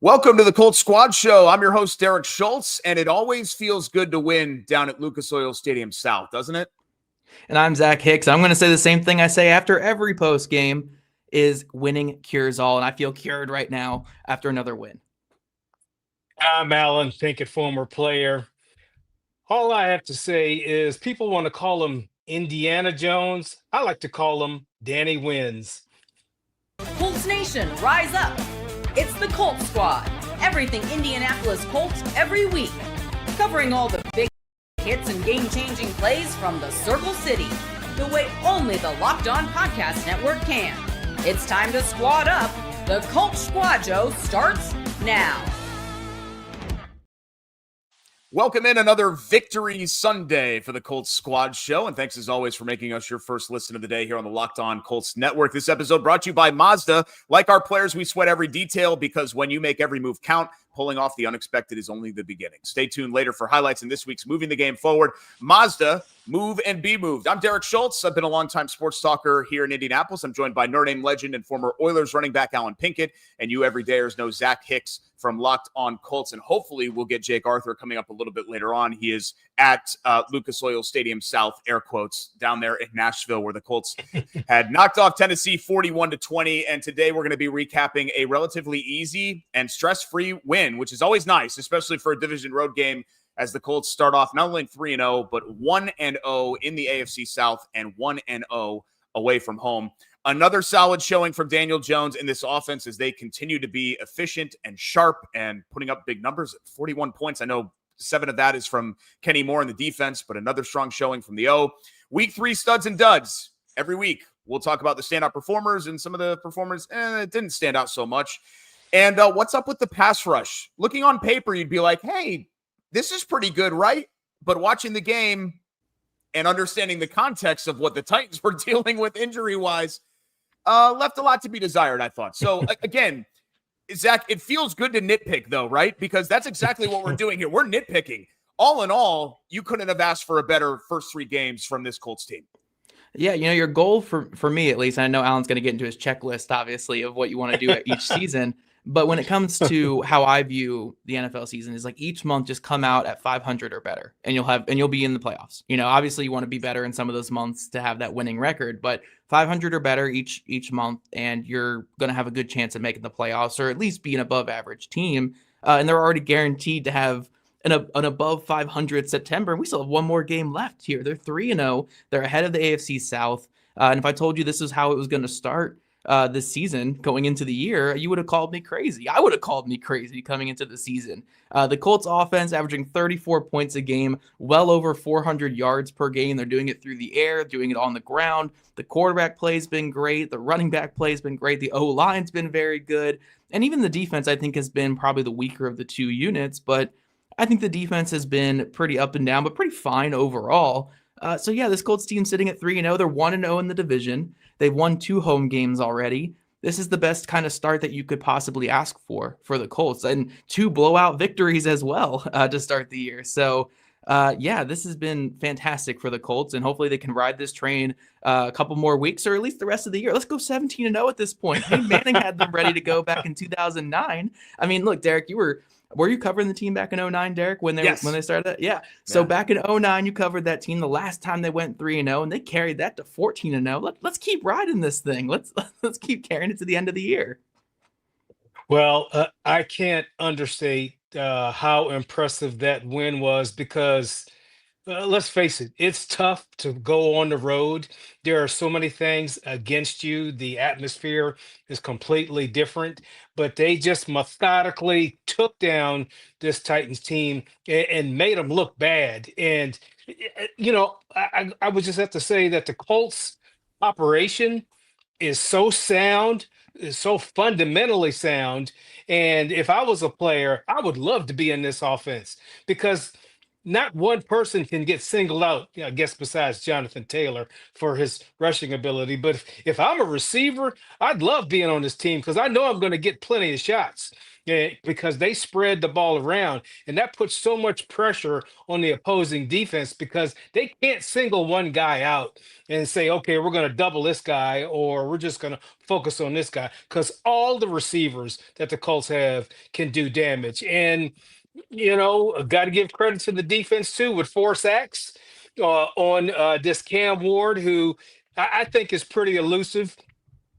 Welcome to the Colts Squad Show. I'm your host, Derek Schultz, and it always feels good to win down at Lucas Oil Stadium South, doesn't it? And I'm Zach Hicks. I'm going to say the same thing I say after every post game is winning cures all, and I feel cured right now after another win. I'm Alan Pinkett, former player. All I have to say is people want to call him Indiana Jones. I like to call him Danny Wins. Colts Nation, rise up. It's the Colts Squad. Everything Indianapolis Colts every week. Covering all the big hits and game-changing plays from the Circle City. The way only the Locked On Podcast Network can. It's time to squad up. The Colts Squad Show starts now. Welcome in another Victory Sunday for the Colts Squad Show, and thanks as always for making us your first listen of the day here on the Locked On Colts Network. This episode brought to you by Mazda. Like our players, we sweat every detail because when you make every move count, pulling off the unexpected is only the beginning. Stay tuned later for highlights in this week's Moving the Game Forward. Mazda, move and be moved. I'm Derek Schultz. I've been a longtime sports talker here in Indianapolis. I'm joined by Notre Dame legend and former Oilers running back Alan Pinkett, and you everydayers know Zach Hicks from Locked On Colts, and hopefully we'll get Jake Arthur coming up a little bit later on. He is at Lucas Oil Stadium South, air quotes, down there in Nashville, where the Colts had knocked off Tennessee 41-20, and today we're going to be recapping a relatively easy and stress-free win, which is always nice, especially for a division road game, as the Colts start off not only 3-0, but 1-0 in the AFC South and 1-0 away from home. Another solid showing from Daniel Jones in this offense as they continue to be efficient and sharp and putting up big numbers at 41 points. I know 7 of that is from Kenny Moore in the defense, but another strong showing from the O. Week 3 studs and duds. Every week, we'll talk about the standout performers and some of the performers, it didn't stand out so much. And what's up with the pass rush? Looking on paper, you'd be like, hey, this is pretty good, right? But watching the game and understanding the context of what the Titans were dealing with injury-wise, left a lot to be desired, I thought. So, again, Zach, it feels good to nitpick, though, right? Because that's exactly what we're doing here. We're nitpicking. All in all, you couldn't have asked for a better first 3 games from this Colts team. Yeah, your goal for me, at least, and I know Alan's going to get into his checklist, obviously, of what you want to do at each season. But when it comes to how I view the NFL season is like each month just come out at 500 or better and you'll be in the playoffs. Obviously you want to be better in some of those months to have that winning record, but 500 or better each month and you're going to have a good chance of making the playoffs or at least be an above average team. And they're already guaranteed to have an above 500 September. We still have one more game left here. They're 3-0. They're ahead of the AFC South. And if I told you this is how it was going to start this season going into the year, you would have called me crazy. I would have called me crazy coming into the season. The Colts offense averaging 34 points a game, well over 400 yards per game. They're doing it through the air, doing it on the ground. The quarterback play's been great. The running back play's been great. The O-line's been very good. And even the defense, I think, has been probably the weaker of the 2 units. But I think the defense has been pretty up and down, but pretty fine overall. So yeah, this Colts team sitting at 3-0. They're 1-0 in the division. They've won 2 home games already. This is the best kind of start that you could possibly ask for the Colts, and 2 blowout victories as well to start the year. So yeah, this has been fantastic for the Colts, and hopefully they can ride this train a couple more weeks or at least the rest of the year. Let's go 17-0 at this point. Peyton Manning had them ready to go back in 2009. I mean, look, Derek, were you covering the team back in 2009, Derek, when they started that? Yeah. So back in 2009, you covered that team the last time they went 3-0, and they carried that to 14-0. Let's keep riding this thing. Let's keep carrying it to the end of the year. Well, I can't understate how impressive that win was because let's face it, it's tough to go on the road. There are so many things against you. The atmosphere is completely different, but they just methodically took down this Titans team and made them look bad. And, I would just have to say that the Colts operation is so sound, is so fundamentally sound. And if I was a player, I would love to be in this offense because not one person can get singled out, I guess, besides Jonathan Taylor for his rushing ability. But if I'm a receiver, I'd love being on this team because I know I'm going to get plenty of shots. Because they spread the ball around, and that puts so much pressure on the opposing defense because they can't single one guy out and say, okay, we're going to double this guy or we're just going to focus on this guy because all the receivers that the Colts have can do damage. And got to give credit to the defense too with 4 sacks on this Cam Ward, who I think is pretty elusive,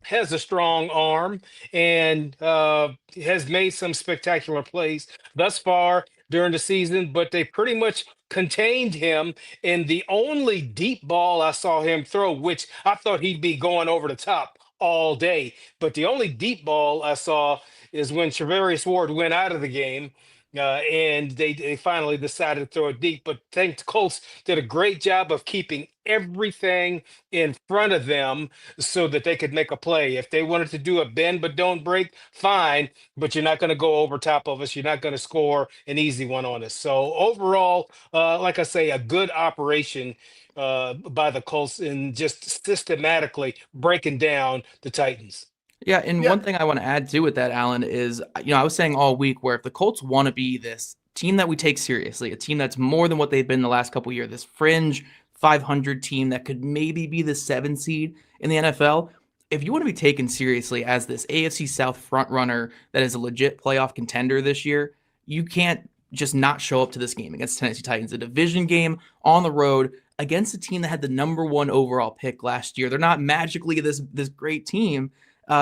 has a strong arm, and has made some spectacular plays thus far during the season, but they pretty much contained him in the only deep ball I saw him throw, which I thought he'd be going over the top all day. But the only deep ball I saw is when Charvarius Ward went out of the game. And they finally decided to throw it deep. But I think the Colts did a great job of keeping everything in front of them so that they could make a play. If they wanted to do a bend but don't break, fine, but you're not going to go over top of us. You're not going to score an easy one on us. So overall, like I say, a good operation by the Colts in just systematically breaking down the Titans. Yeah, and one thing I want to add too with that, Alan, is I was saying all week where if the Colts want to be this team that we take seriously, a team that's more than what they've been the last couple of years, this fringe 500 team that could maybe be the 7 seed in the NFL, if you want to be taken seriously as this AFC South front runner that is a legit playoff contender this year, you can't just not show up to this game against Tennessee Titans, a division game on the road against a team that had the #1 overall pick last year. They're not magically this great team.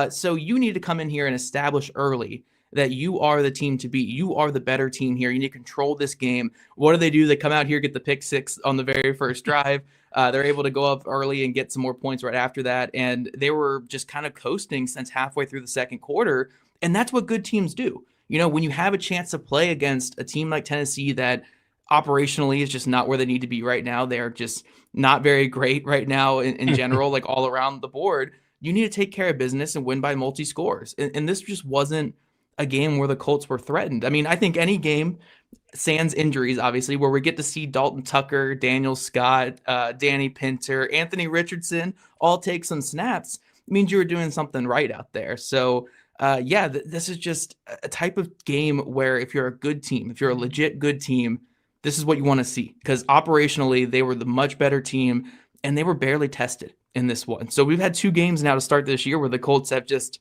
So you need to come in here and establish early that you are the team to beat. You are the better team here. You need to control this game. What do? They come out here, get the pick 6 on the very first drive. They're able to go up early and get some more points right after that. And they were just kind of coasting since halfway through the second quarter. And that's what good teams do. When you have a chance to play against a team like Tennessee that operationally is just not where they need to be right now. They're just not very great right now in general, like all around the board. You need to take care of business and win by multi-scores. And this just wasn't a game where the Colts were threatened. I mean, I think any game, sans injuries, obviously, where we get to see Dalton Tucker, Daniel Scott, Danny Pinter, Anthony Richardson all take some snaps, means you were doing something right out there. So, this is just a type of game where if you're a good team, if you're a legit good team, this is what you want to see. Because operationally, they were the much better team, and they were barely tested in this one. So we've had 2 games now to start this year where the Colts have just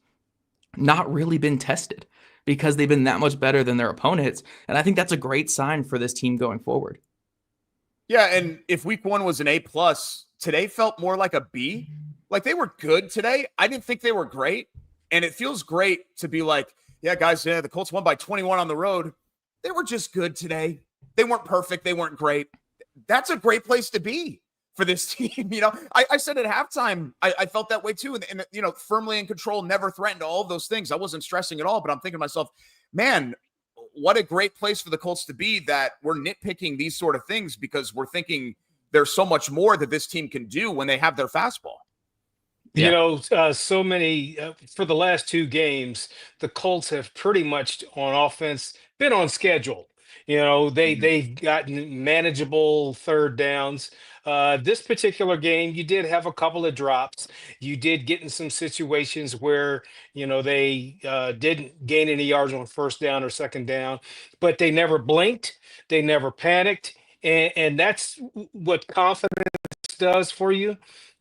not really been tested because they've been that much better than their opponents. And I think that's a great sign for this team going forward. Yeah, and if week 1 was an A+, today felt more like a B. Like they were good today. I didn't think they were great. And it feels great to be like, yeah, guys, the Colts won by 21 on the road. They were just good today. They weren't perfect. They weren't great. That's a great place to be for this team. I said at halftime, I felt that way too. And firmly in control, never threatened, all of those things. I wasn't stressing at all, but I'm thinking to myself, man, what a great place for the Colts to be that we're nitpicking these sort of things because we're thinking there's so much more that this team can do when they have their fastball. Yeah. So many for the last 2 games, the Colts have pretty much on offense been on schedule. They've gotten manageable third downs. This particular game, you did have a couple of drops. You did get in some situations where, they didn't gain any yards on first down or second down, but they never blinked. They never panicked. And that's what confidence does for you.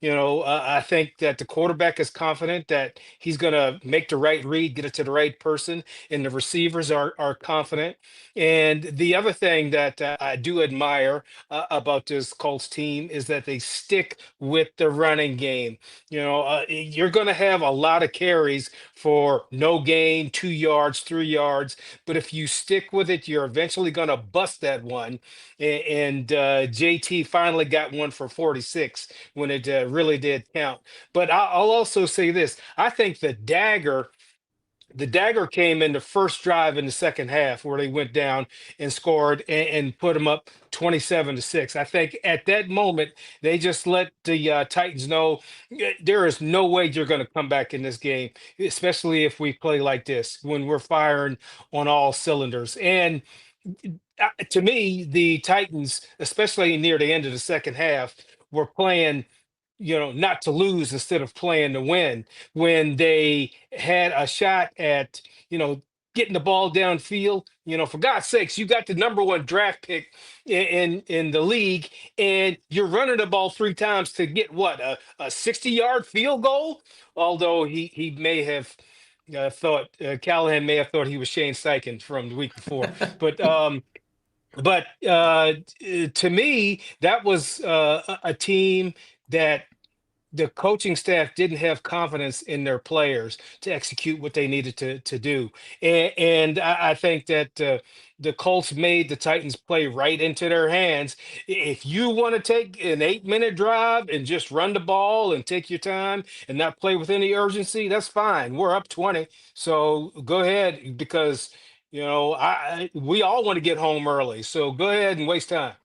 I think that the quarterback is confident that he's going to make the right read, get it to the right person, and the receivers are confident. And the other thing that I do admire about this Colts team is that they stick with the running game. You're going to have a lot of carries for no gain, 2 yards, 3 yards, but if you stick with it, you're eventually going to bust that one. And JT finally got one for 46 when it really did count. But I'll also say this. I think the dagger came in the first drive in the second half where they went down and scored and put them up 27-6. I think at that moment, they just let the Titans know there is no way you're going to come back in this game, especially if we play like this when we're firing on all cylinders. And To me, the Titans, especially near the end of the second half, were playing, not to lose instead of playing to win. When they had a shot at, you know, getting the ball downfield, for God's sakes, you got the number one draft pick in the league, and you're running the ball three times to get what, a 60-yard field goal? Although he may have thought Callahan may have thought he was Shane Steichen from the week before, but to me, that was a team that the coaching staff didn't have confidence in their players to execute what they needed to do. And I think that the Colts made the Titans play right into their hands. If you want to take an 8-minute drive and just run the ball and take your time and not play with any urgency, that's fine. We're up 20. So go ahead, because we all want to get home early. So go ahead and waste time.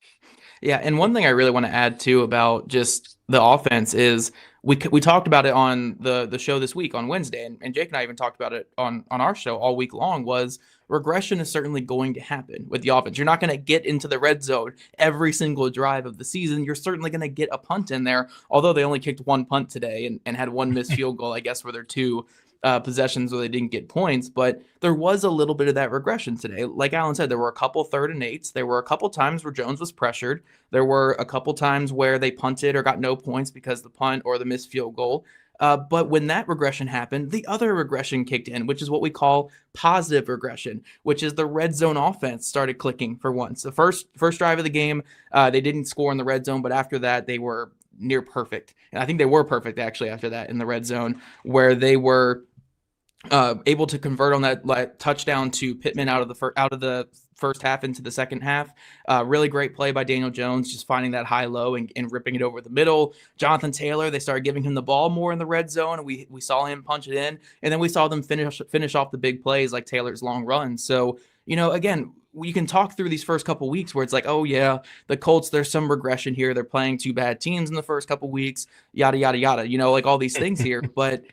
Yeah, and one thing I really want to add too about just the offense is we talked about it on the show this week on Wednesday, and Jake and I even talked about it on our show all week long. Was regression is certainly going to happen with the offense. You're not going to get into the red zone every single drive of the season. You're certainly going to get a punt in there, although they only kicked one punt today and had one missed field goal, I guess, for their two possessions where they didn't get points. But there was a little bit of that regression today. Like Alan said, there were a couple 3rd and 8s. There were a couple times where Jones was pressured. There were a couple times where they punted or got no points because the punt or the missed field goal. But when that regression happened, the other regression kicked in, which is what we call positive regression, which is the red zone offense started clicking for once. The first drive of the game, they didn't score in the red zone, but after that, they were near perfect. And I think they were perfect actually after that in the red zone, where they were able to convert on that touchdown to Pittman out of the first half into the second half. Really great play by Daniel Jones, just finding that high-low and ripping it over the middle. Jonathan Taylor, they started giving him the ball more in the red zone, and we saw him punch it in, and then we saw them finish off the big plays like Taylor's long run. So, again, you can talk through these first couple weeks where it's like, oh yeah, the Colts, there's some regression here. They're playing 2 bad teams in the first couple weeks, yada, yada, yada, like all these things here. But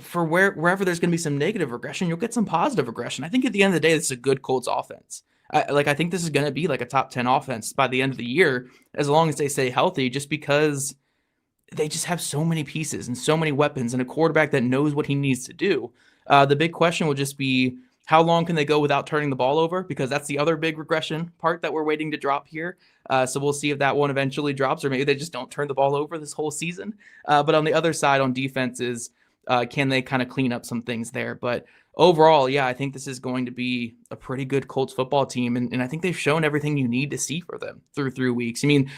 for wherever there's going to be some negative regression, you'll get some positive regression. I think at the end of the day, this is a good Colts offense. I think this is going to be like a top 10 offense by the end of the year, as long as they stay healthy, just because they just have so many pieces and so many weapons and a quarterback that knows what he needs to do. The big question will just be, how long can they go without turning the ball over? Because that's the other big regression part that we're waiting to drop here. So we'll see if that one eventually drops, or maybe they just don't turn the ball over this whole season. But on the other side, on defenses, can they kind of clean up some things there? But overall, yeah, I think this is going to be a pretty good Colts football team. And I think they've shown everything you need to see for them through 3 weeks. I mean,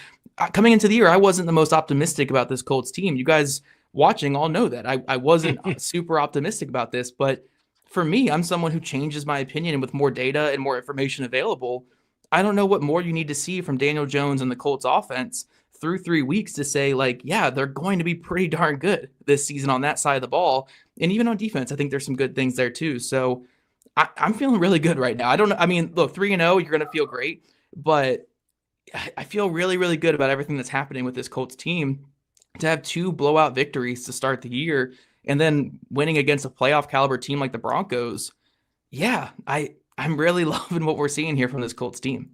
coming into the year, I wasn't the most optimistic about this Colts team. You guys watching all know that. I wasn't super optimistic about this. But for me, I'm someone who changes my opinion, and with more data and more information available, I don't know what more you need to see from Daniel Jones and the Colts offense through 3 weeks to say, like, yeah, they're going to be pretty darn good this season on that side of the ball. And even on defense, I think there's some good things there too. So I'm feeling really good right now. I mean, look, 3-0, you're going to feel great, but I feel really, really good about everything that's happening with this Colts team. To have 2 blowout victories to start the year and then winning against a playoff caliber team like the Broncos. Yeah, I'm really loving what we're seeing here from this Colts team.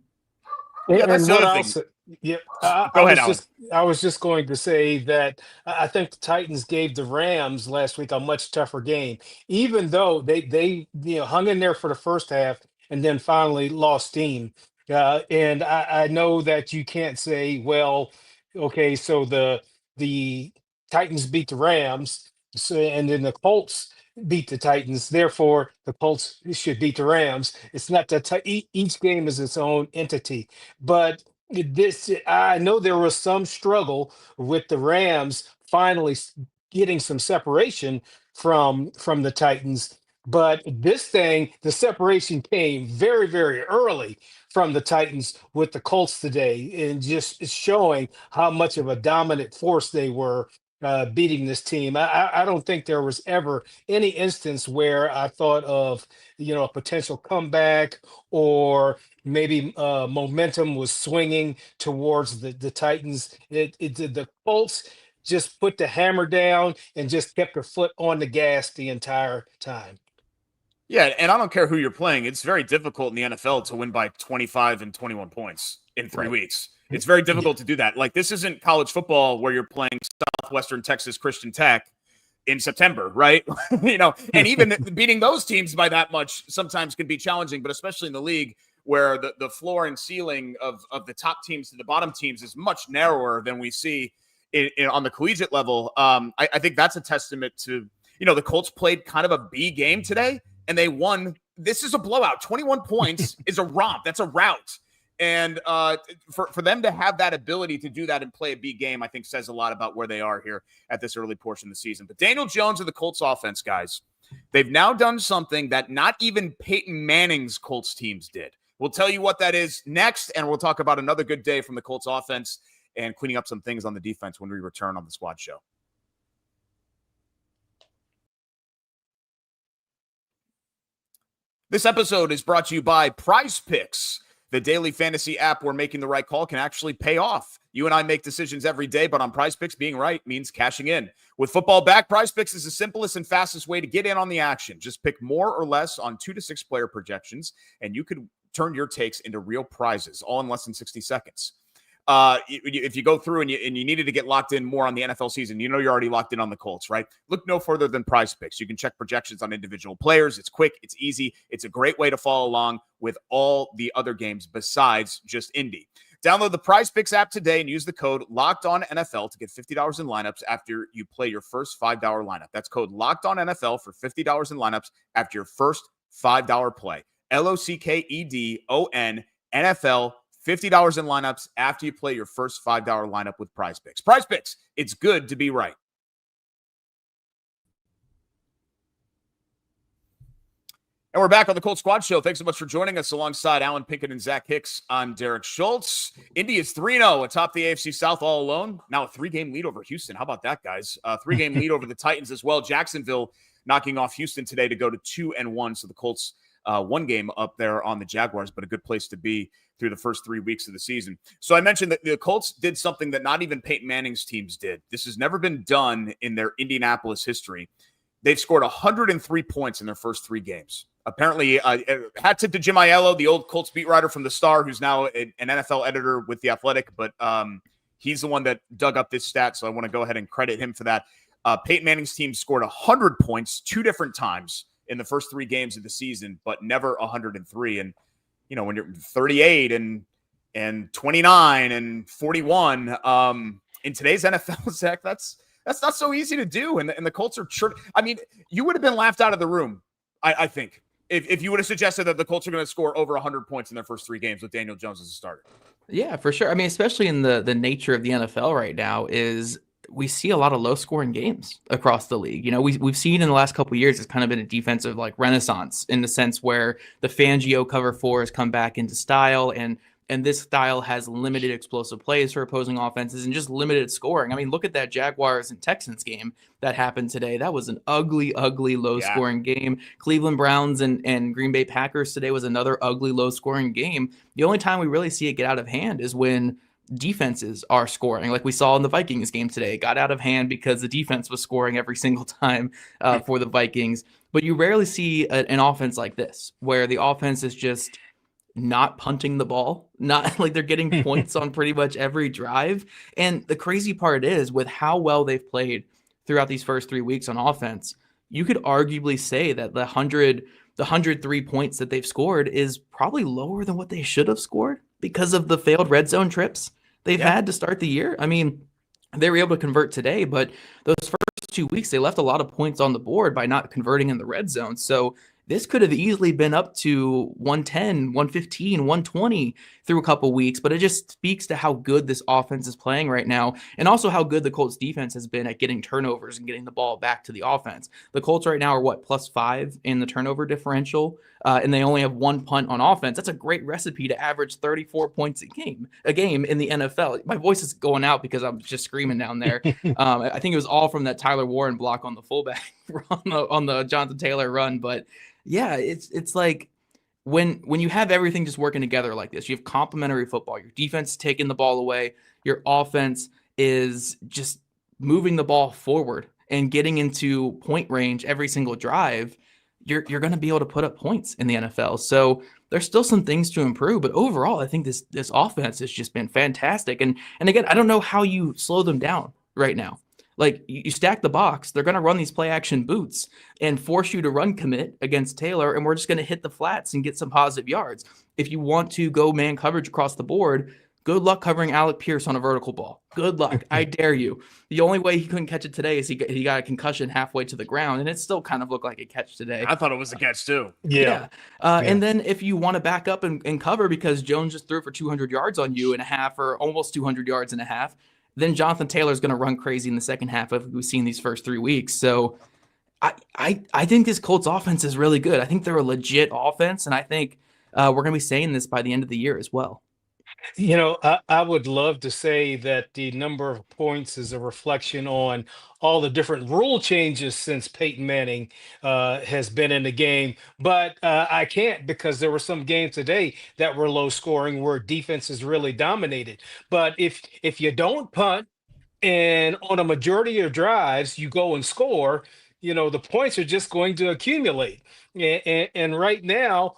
Yeah, that's the other thing. Yeah, Go ahead, Alan. I was just going to say that I think the Titans gave the Rams last week a much tougher game, even though they hung in there for the first half and then finally lost steam. And I know that you can't say, well, okay, so the Titans beat the Rams, so and then the Colts beat the Titans. Therefore, the Colts should beat the Rams. It's not that each game is its own entity, but I know there was some struggle with the Rams finally getting some separation from the Titans. But this thing, the separation came very, very early from the Titans with the Colts today, and just showing how much of a dominant force they were beating this team. I don't think there was ever any instance where I thought of, a potential comeback, or maybe momentum was swinging towards the Titans. The Colts just put the hammer down and just kept their foot on the gas the entire time. Yeah, and I don't care who you're playing. It's very difficult in the NFL to win by 25 and 21 points in 3 weeks. It's very difficult to do that. Like, this isn't college football where you're playing Southwestern Texas Christian Tech in September, right? And even beating those teams by that much sometimes can be challenging, but especially in the league where the floor and ceiling of the top teams to the bottom teams is much narrower than we see on the collegiate level. I think that's a testament to, the Colts played kind of a B game today, and they won. This is a blowout. 21 points is a romp. That's a rout. And for them to have that ability to do that and play a B game, I think says a lot about where they are here at this early portion of the season. But Daniel Jones and the Colts offense, guys, they've now done something that not even Peyton Manning's Colts teams did. We'll tell you what that is next, and we'll talk about another good day from the Colts offense and cleaning up some things on the defense when we return on the Squad Show. This episode is brought to you by PrizePicks. The daily fantasy app where making the right call can actually pay off. You and I make decisions every day, but on PrizePicks, being right means cashing in. With football back, PrizePicks is the simplest and fastest way to get in on the action. Just pick more or less on 2 to 6 player projections, and you could turn your takes into real prizes, all in less than 60 seconds. If you go through and you needed to get locked in more on the NFL season, you're already locked in on the Colts, right? Look no further than PrizePicks. You can check projections on individual players. It's quick. It's easy. It's a great way to follow along with all the other games besides just Indy. Download the PrizePicks app today and use the code LOCKEDONNFL to get $50 in lineups after you play your first $5 lineup. That's code LOCKEDONNFL for $50 in lineups after your first $5 play. LOCKEDON NFL. $50 in lineups after you play your first $5 lineup with PrizePicks. PrizePicks, it's good to be right. And we're back on the Colts Squad Show. Thanks so much for joining us alongside Alan Pinkett and Zach Hicks. I'm Derek Schultz. Indy is 3-0 atop the AFC South all alone. Now a 3-game lead over Houston. How about that, guys? 3-game lead over the Titans as well. Jacksonville knocking off Houston today to go to 2-1. So the Colts 1 game up there on the Jaguars, but a good place to be through the first 3 weeks of the season. So I mentioned that the Colts did something that not even Peyton Manning's teams did. This has never been done in their Indianapolis history. They've scored 103 points in their first 3 games. Apparently, hat tip to Jim Aiello, the old Colts beat writer from the Star, who's now an NFL editor with The Athletic, but he's the one that dug up this stat, so I want to go ahead and credit him for that. Peyton Manning's team scored 100 points 2 different times in the first 3 games of the season, but never 103. And when you're 38 and 29 and 41 in today's NFL, Zach, that's not so easy to do. And the Colts are sure. I mean, you would have been laughed out of the room, I think, if you would have suggested that the Colts are going to score over 100 points in their first 3 games with Daniel Jones as a starter. Yeah, for sure. I mean, especially in the nature of the NFL right now is we see a lot of low-scoring games across the league. We've seen in the last couple of years, it's kind of been a defensive renaissance in the sense where the Fangio cover 4 has come back into style, and this style has limited explosive plays for opposing offenses and just limited scoring. I mean, look at that Jaguars and Texans game that happened today. That was an ugly, low-scoring game. Cleveland Browns and Green Bay Packers today was another ugly, low-scoring game. The only time we really see it get out of hand is when defenses are scoring, like we saw in the Vikings game today. It got out of hand because the defense was scoring every single time for the Vikings. But you rarely see an offense like this, where the offense is just not punting the ball, not like they're getting points on pretty much every drive. And the crazy part is, with how well they've played throughout these first 3 weeks on offense, you could arguably say that the 103 points that they've scored is probably lower than what they should have scored because of the failed red zone trips they've had to start the year. I mean, they were able to convert today, but those first 2 weeks, they left a lot of points on the board by not converting in the red zone. So this could have easily been up to 110, 115, 120 through a couple weeks, but it just speaks to how good this offense is playing right now, and also how good the Colts defense has been at getting turnovers and getting the ball back to the offense. The Colts right now are +5 in the turnover differential, and they only have 1 punt on offense. That's a great recipe to average 34 points a game in the NFL. My voice is going out because I'm just screaming down there. I think it was all from that Tyler Warren block on the fullback on the Jonathan Taylor run, but yeah, it's like when you have everything just working together like this, you have complementary football, your defense is taking the ball away, your offense is just moving the ball forward and getting into point range every single drive. you're going to be able to put up points in the NFL. So there's still some things to improve, but overall, I think this offense has just been fantastic. And again, I don't know how you slow them down right now. Like, you stack the box, they're going to run these play action boots and force you to run commit against Taylor, and we're just going to hit the flats and get some positive yards. If you want to go man coverage across the board, good luck covering Alec Pierce on a vertical ball. Good luck. I dare you. The only way he couldn't catch it today is he got a concussion halfway to the ground, and it still kind of looked like a catch today. I thought it was a catch too. Yeah. And then if you want to back up and cover because Jones just threw for 200 yards on you in a half, or almost 200 yards in a half, then Jonathan Taylor's going to run crazy in the second half of we've seen these first 3 weeks. So I think this Colts offense is really good. I think they're a legit offense, and I think we're going to be saying this by the end of the year as well. I would love to say that the number of points is a reflection on all the different rule changes since Peyton Manning has been in the game. But I can't, because there were some games today that were low scoring where defenses really dominated. But if you don't punt and on a majority of drives you go and score, the points are just going to accumulate. And right now,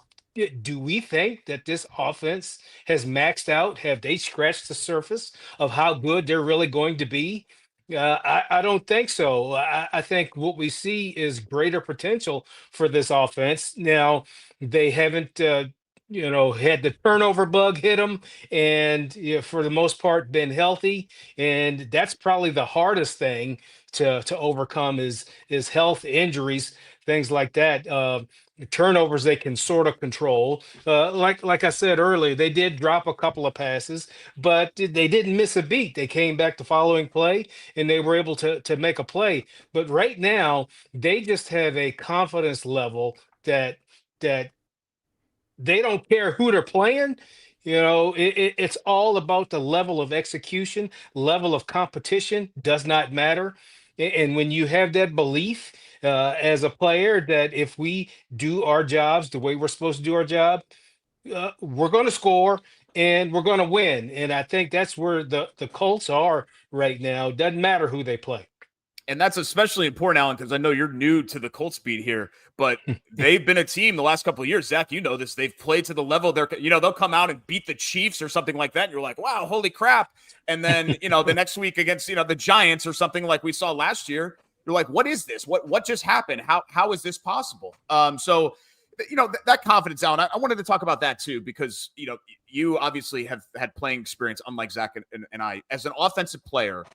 do we think that this offense has maxed out? Have they scratched the surface of how good they're really going to be? I don't think so. I think what we see is greater potential for this offense. Now, they haven't, had the turnover bug hit them, and for the most part, been healthy. And that's probably the hardest thing to overcome is health, injuries, things like that. Turnovers they can sort of control. Like I said earlier, they did drop a couple of passes, but they didn't miss a beat. They came back the following play and they were able to make a play. But right now, they just have a confidence level that they don't care who they're playing. It's all about the level of execution, level of competition does not matter. And when you have that belief as a player that if we do our jobs the way we're supposed to do our job, we're going to score and we're going to win. And I think that's where the Colts are right now. Doesn't matter who they play. And that's especially important, Alan, because I know you're new to the Colts beat here, but they've been a team the last couple of years. Zach, you know this. They've played to the level they'll come out and beat the Chiefs or something like that. And you're like, wow, holy crap. And then, the next week against, the Giants or something like we saw last year, you're like, what is this? What just happened? How is this possible? So that confidence, Alan, I wanted to talk about that too, because, you obviously have had playing experience, unlike Zach and I. As an offensive player,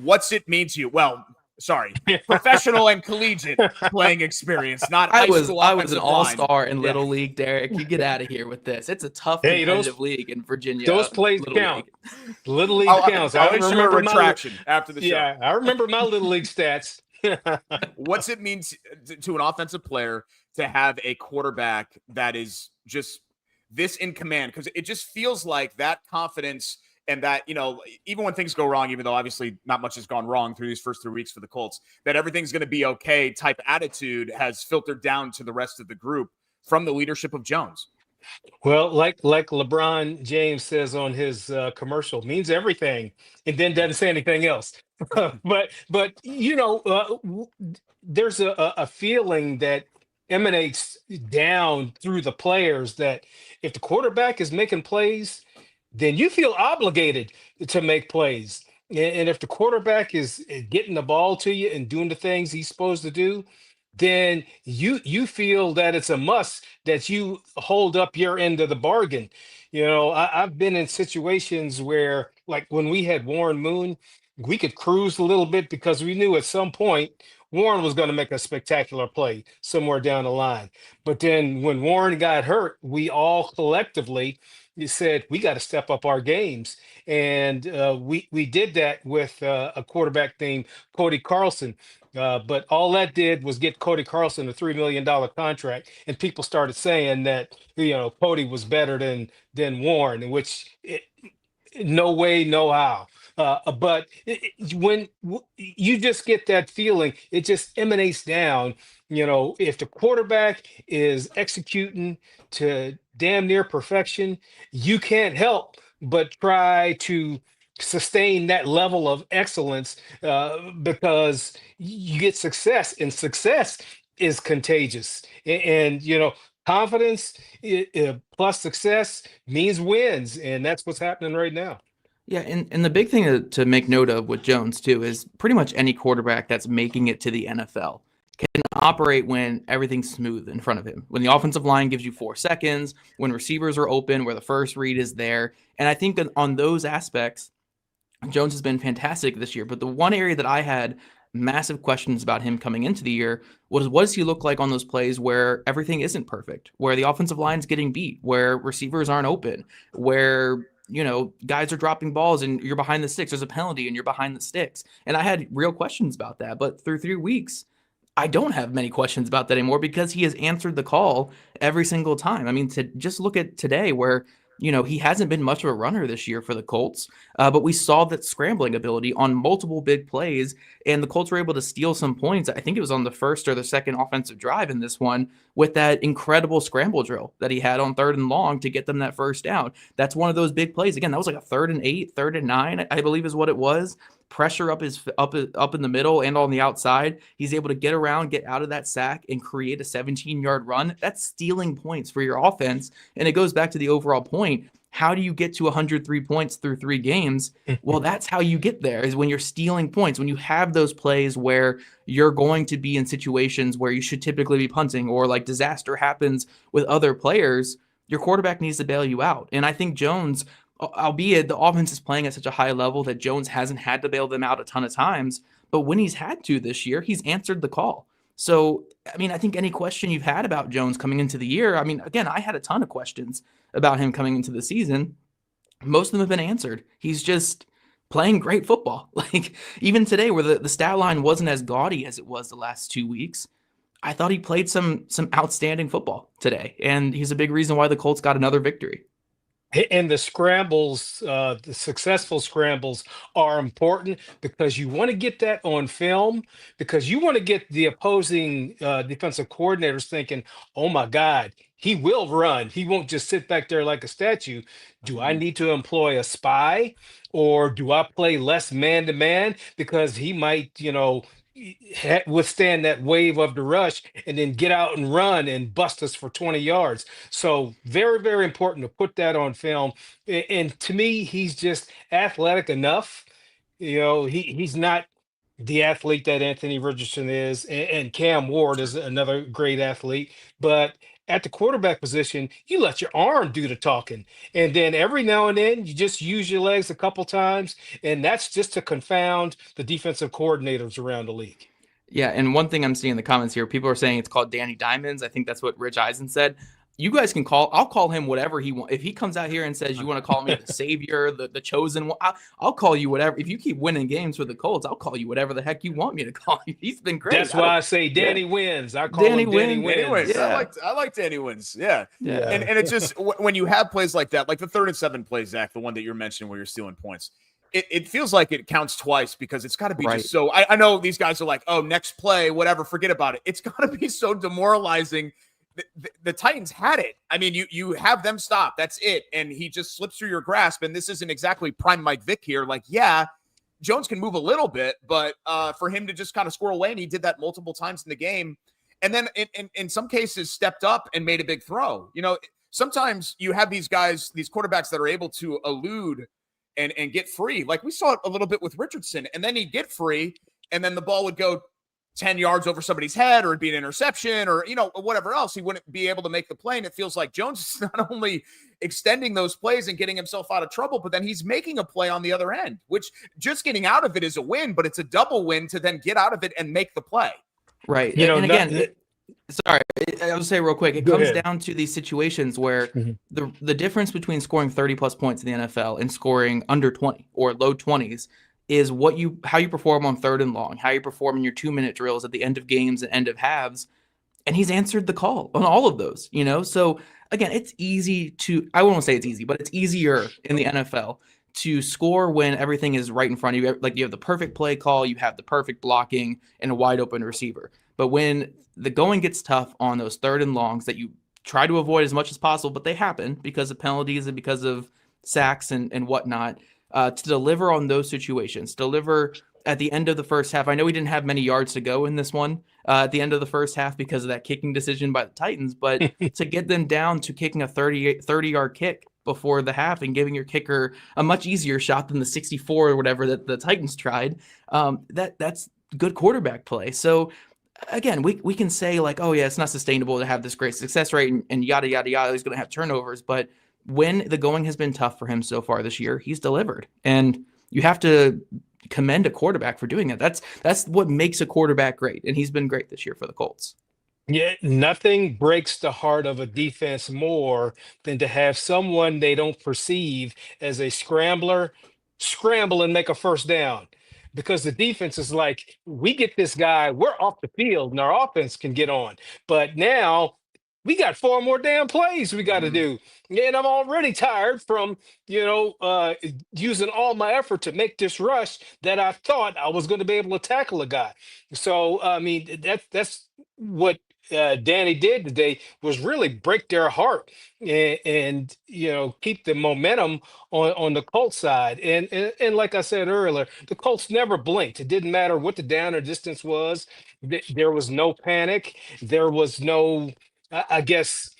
what's it mean to you? Well, sorry, professional and collegiate playing experience, not high school I was an offensive line. all-star in Little League, Derek. You get out of here with this. It's a tough competitive league in Virginia. Those plays count. Little League counts. I'll issue a retraction after the show. Yeah, I remember my Little League stats. What's it mean to an offensive player to have a quarterback that is just this in command? Because it just feels like that confidence and that, even when things go wrong, even though obviously not much has gone wrong through these first 3 weeks for the Colts, that everything's going to be okay type attitude has filtered down to the rest of the group from the leadership of Jones. Well, like LeBron James says on his commercial, means everything, and then doesn't say anything else. but there's a feeling that emanates down through the players that if the quarterback is making plays, then you feel obligated to make plays. And if the quarterback is getting the ball to you and doing the things he's supposed to do, then you feel that it's a must that you hold up your end of the bargain. I've been in situations where, like when we had Warren Moon, we could cruise a little bit because we knew at some point Warren was going to make a spectacular play somewhere down the line. But then when Warren got hurt, we all collectively said, we got to step up our games. And we did that with a quarterback named Cody Carlson. But all that did was get Cody Carlson a $3 million contract. And people started saying that, Cody was better than Warren, in which no way, no how. But when you just get that feeling, it just emanates down. If the quarterback is executing to damn near perfection, you can't help but try to sustain that level of excellence because you get success, and success is contagious. And confidence plus success means wins. And that's what's happening right now. Yeah, and the big thing to make note of with Jones too is pretty much any quarterback that's making it to the NFL can operate when everything's smooth in front of him. When the offensive line gives you 4 seconds, when receivers are open, where the first read is there. And I think that on those aspects, Jones has been fantastic this year. But the one area that I had massive questions about him coming into the year was, what does he look like on those plays where everything isn't perfect, where the offensive line's getting beat, where receivers aren't open, where guys are dropping balls and you're behind the sticks, there's a penalty and you're behind the sticks. And I had real questions about that. But through 3 weeks, I don't have many questions about that anymore because he has answered the call every single time. I mean, to just look at today where, he hasn't been much of a runner this year for the Colts, but we saw that scrambling ability on multiple big plays, and the Colts were able to steal some points. I think it was on the first or the second offensive drive in this one with that incredible scramble drill that he had on 3rd and long to get them that first down. That's one of those big plays. Again, that was like a 3rd and 8, 3rd and 9, I believe is what it was. Pressure up in the middle and on the outside. He's able to get around, get out of that sack, and create a 17-yard run. That's stealing points for your offense. And it goes back to the overall point. How do you get to 103 points through 3 games? Well, that's how you get there, is when you're stealing points, when you have those plays where you're going to be in situations where you should typically be punting, or like disaster happens with other players, your quarterback needs to bail you out. And I think Jones, albeit the offense is playing at such a high level that Jones hasn't had to bail them out a ton of times, but when he's had to this year, he's answered the call. So, I mean, I think any question you've had about Jones coming into the year, I mean, again, I had a ton of questions about him coming into the season. Most of them have been answered. He's just playing great football. Like, even today, where the stat line wasn't as gaudy as it was the last 2 weeks, I thought he played some outstanding football today, and he's a big reason why the Colts got another victory. And the scrambles, the successful scrambles are important because you want to get that on film, because you want to get the opposing defensive coordinators thinking, oh my God, he will run. He won't just sit back there like a statue. Do I need to employ a spy, or do I play less man to man because he might, withstand that wave of the rush and then get out and run and bust us for 20 yards. So very, very important to put that on film. And to me, he's just athletic enough. He's not the athlete that Anthony Richardson is, and Cam Ward is another great athlete. But at the quarterback position, you let your arm do the talking. And then every now and then you just use your legs a couple times. And that's just to confound the defensive coordinators around the league. Yeah, and one thing I'm seeing in the comments here, people are saying it's called Danny Diamonds. I think that's what Rich Eisen said. You guys can I'll call him whatever he wants. If he comes out here and says, you want to call me the savior, the chosen one, I'll call you whatever. If you keep winning games for the Colts, I'll call you whatever the heck you want me to call you. He's been great. That's why I say Danny wins. I call him Danny wins. Yeah. I like Danny wins. Yeah. And it's just when you have plays like that, like the 3rd and 7 play, Zach, the one that you're mentioning where you're stealing points, it feels like it counts twice because it's got to be just so. I know these guys are like, oh, next play, whatever, forget about it. It's got to be so demoralizing. The Titans had it. I mean, you have them stop. That's it. And he just slips through your grasp. And this isn't exactly prime Mike Vick here. Like, yeah, Jones can move a little bit, but for him to just kind of squirrel away, and he did that multiple times in the game. And then in some cases stepped up and made a big throw. Sometimes you have these guys, these quarterbacks that are able to elude and get free. Like we saw it a little bit with Richardson, and then he'd get free, and then the ball would go 10 yards over somebody's head, or it'd be an interception, or, whatever else. He wouldn't be able to make the play. And it feels like Jones is not only extending those plays and getting himself out of trouble, but then he's making a play on the other end, which just getting out of it is a win, but it's a double win to then get out of it and make the play. Right. Sorry, I'll say real quick. It comes down to these situations where the difference between scoring 30 plus points in the NFL and scoring under 20 or low 20s is how you perform on 3rd and long, how you perform in your 2-minute drills at the end of games and end of halves. And he's answered the call on all of those, So again, it's easy I won't say it's easy, but it's easier in the NFL to score when everything is right in front of you. Like you have the perfect play call, you have the perfect blocking and a wide open receiver. But when the going gets tough on those 3rd and longs that you try to avoid as much as possible, but they happen because of penalties and because of sacks and whatnot, to deliver on those situations, deliver at the end of the first half, I know he didn't have many yards to go in this one at the end of the first half because of that kicking decision by the Titans, but to get them down to kicking a 30-yard kick before the half and giving your kicker a much easier shot than the 64 or whatever that the Titans tried, that's good quarterback play. So again, we can say like, oh yeah, it's not sustainable to have this great success rate and yada, yada, yada. He's going to have turnovers. But when the going has been tough for him so far this year, he's delivered. And you have to commend a quarterback for doing it. That's what makes a quarterback great. And he's been great this year for the Colts. Yeah, nothing breaks the heart of a defense more than to have someone they don't perceive as a scrambler scramble and make a first down. Because the defense is like, we get this guy, we're off the field, and our offense can get on. But now we got 4 more damn plays we got to do. And I'm already tired from, using all my effort to make this rush that I thought I was going to be able to tackle a guy. So, I mean, that's what Danny did today, was really break their heart and keep the momentum on the Colts side. And like I said earlier, the Colts never blinked. It didn't matter what the down or distance was. There was no panic. There was no, I guess,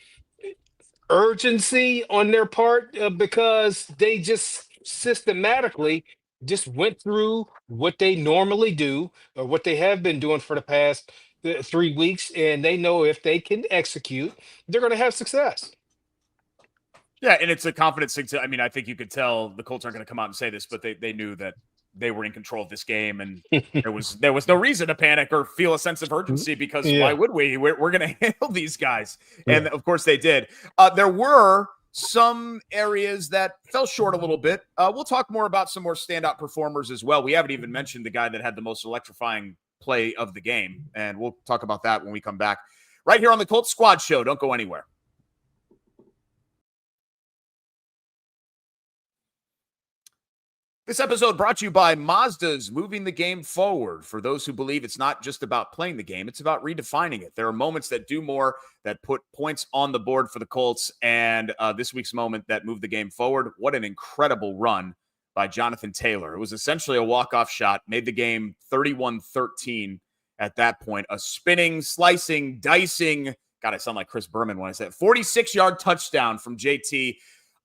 urgency on their part because they just systematically just went through what they normally do or what they have been doing for the past 3 weeks, and they know if they can execute, they're going to have success. Yeah, and it's a confidence thing. I mean, I think you could tell the Colts aren't going to come out and say this, but they knew that they were in control of this game, and there was no reason to panic or feel a sense of urgency because why would we? We're going to handle these guys, and of course they did. There were some areas that fell short a little bit. We'll talk more about some more standout performers as well. We haven't even mentioned the guy that had the most electrifying play of the game, and we'll talk about that when we come back right here on the Colts Squad Show. Don't go anywhere. This episode brought to you by Mazda's moving the game forward. For those who believe it's not just about playing the game, it's about redefining it. There are moments that do more, that put points on the board for the Colts, and this week's moment that moved the game forward. What an incredible run by Jonathan Taylor. It was essentially a walk-off shot, made the game 31-13 at that point. A spinning, slicing, dicing, God, I sound like Chris Berman when I said 46-yard touchdown from JT.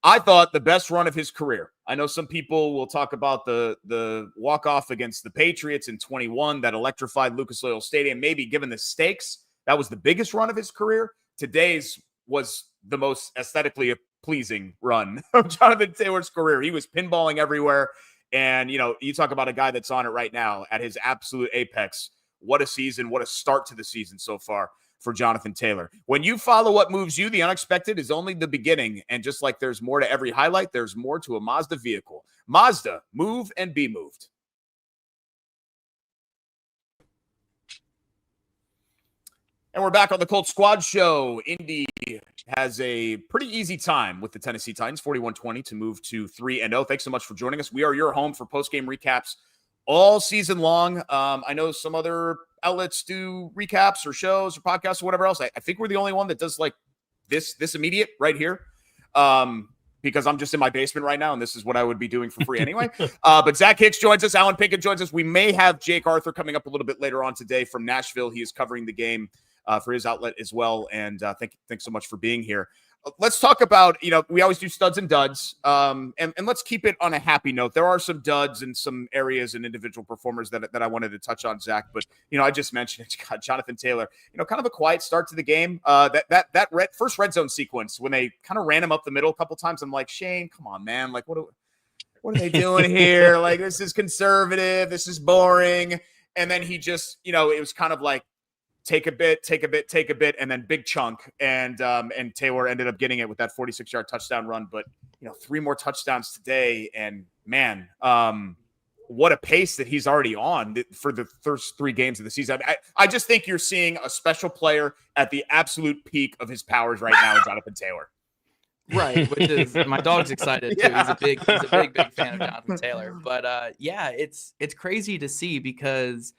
I thought the best run of his career. I know some people will talk about the walk-off against the Patriots in 21 that electrified Lucas Oil Stadium. Maybe given the stakes, that was the biggest run of his career. Today's was the most aesthetically pleasing run of Jonathan Taylor's career. He was pinballing everywhere. And, you talk about a guy that's on it right now at his absolute apex. What a season. What a start to the season so far for Jonathan Taylor. When you follow what moves you, the unexpected is only the beginning. And just like there's more to every highlight, there's more to a Mazda vehicle. Mazda, move and be moved. And we're back on the Colts Squad Show. Indy has a pretty easy time with the Tennessee Titans, 41-20 to move to 3-0. Thanks so much for joining us. We are your home for post-game recaps all season long. I know some other outlets do recaps or shows or podcasts or whatever else. I think we're the only one that does like this immediate right here. Because I'm just in my basement right now, and this is what I would be doing for free anyway. But Zach Hicks joins us. Alan Pinkett joins us. We may have Jake Arthur coming up a little bit later on today from Nashville. He is covering the game for his outlet as well. And thanks so much for being here. Let's talk about, we always do studs and duds. And let's keep it on a happy note. There are some duds and some areas and individual performers that I wanted to touch on, Zach. But, I just mentioned it. God, Jonathan Taylor, kind of a quiet start to the game. That first red zone sequence, when they kind of ran him up the middle a couple times, I'm like, Shane, come on, man. Like, what are they doing here? Like, this is conservative. This is boring. And then he just, it was kind of like, take a bit, and then big chunk. And Taylor ended up getting it with that 46-yard touchdown run. But, 3 more touchdowns today. And, man, what a pace that he's already on for the first 3 games of the season. I just think you're seeing a special player at the absolute peak of his powers right now in Jonathan Taylor. Right, which is my dog's excited too. He's a big fan of Jonathan Taylor. But it's crazy to see because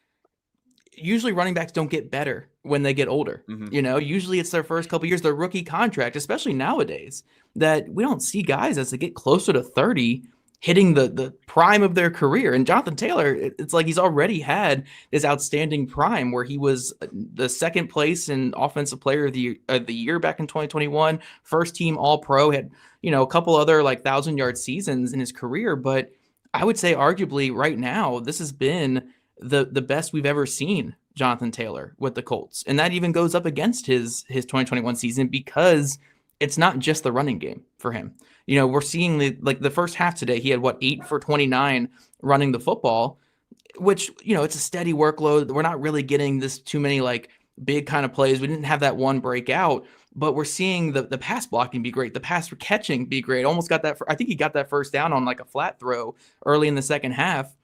usually running backs don't get better when they get older. Mm-hmm. Usually it's their first couple years, their rookie contract, especially nowadays, that we don't see guys as they get closer to 30 hitting the prime of their career. And Jonathan Taylor, it's like he's already had this outstanding prime where he was the second place in offensive player of the year back in 2021, first team all pro, had, a couple other like 1,000-yard seasons in his career. But I would say arguably right now, this has been the best we've ever seen Jonathan Taylor with the Colts. And that even goes up against his 2021 season because it's not just the running game for him. We're seeing the first half today, he had 8 for 29 running the football, which, it's a steady workload. We're not really getting this too many like big kind of plays. We didn't have that one breakout, but we're seeing the pass blocking be great. The pass catching be great. Almost got that. I think he got that first down on like a flat throw early in the second half,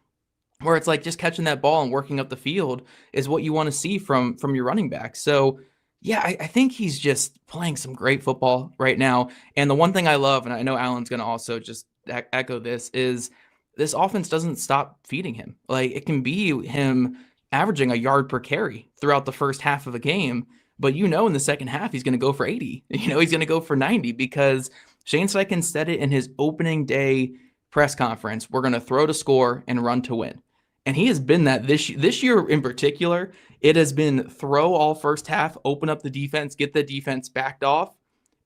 where it's like just catching that ball and working up the field is what you want to see from your running back. So yeah, I think he's just playing some great football right now. And the one thing I love, and I know Alan's going to also just echo this, is this offense doesn't stop feeding him. Like, it can be him averaging a yard per carry throughout the first half of a game, but in the second half, he's going to go for 80. He's going to go for 90 because Shane Steichen said it in his opening day press conference. We're going to throw to score and run to win. And he has been that this year in particular. It has been throw all first half, open up the defense, get the defense backed off,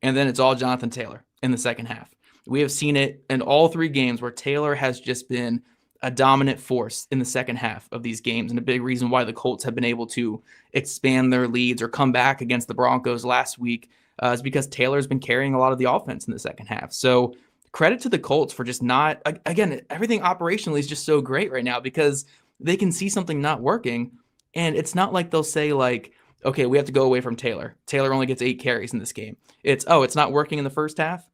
and then it's all Jonathan Taylor in the second half. We have seen it in all 3 games where Taylor has just been a dominant force in the second half of these games. And a big reason why the Colts have been able to expand their leads or come back against the Broncos last week is because Taylor's been carrying a lot of the offense in the second half. So credit to the Colts for just not, again, everything operationally is just so great right now because they can see something not working. And it's not like they'll say like, okay, we have to go away from Taylor. Taylor only gets 8 carries in this game. It's not working in the first half.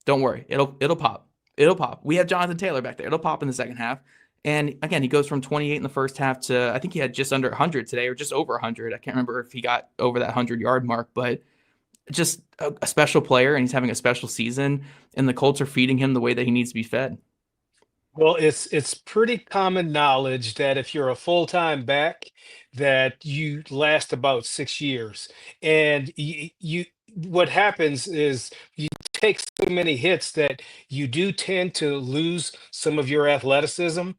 Don't worry. It'll pop. It'll pop. We have Jonathan Taylor back there. It'll pop in the second half. And again, he goes from 28 in the first half to, I think he had just under 100 today or just over 100. I can't remember if he got over that 100-yard mark, but just a special player, and he's having a special season, and the Colts are feeding him the way that he needs to be fed. Well, it's pretty common knowledge that if you're a full-time back, that you last about 6 years. And you what happens is you take so many hits that you do tend to lose some of your athleticism,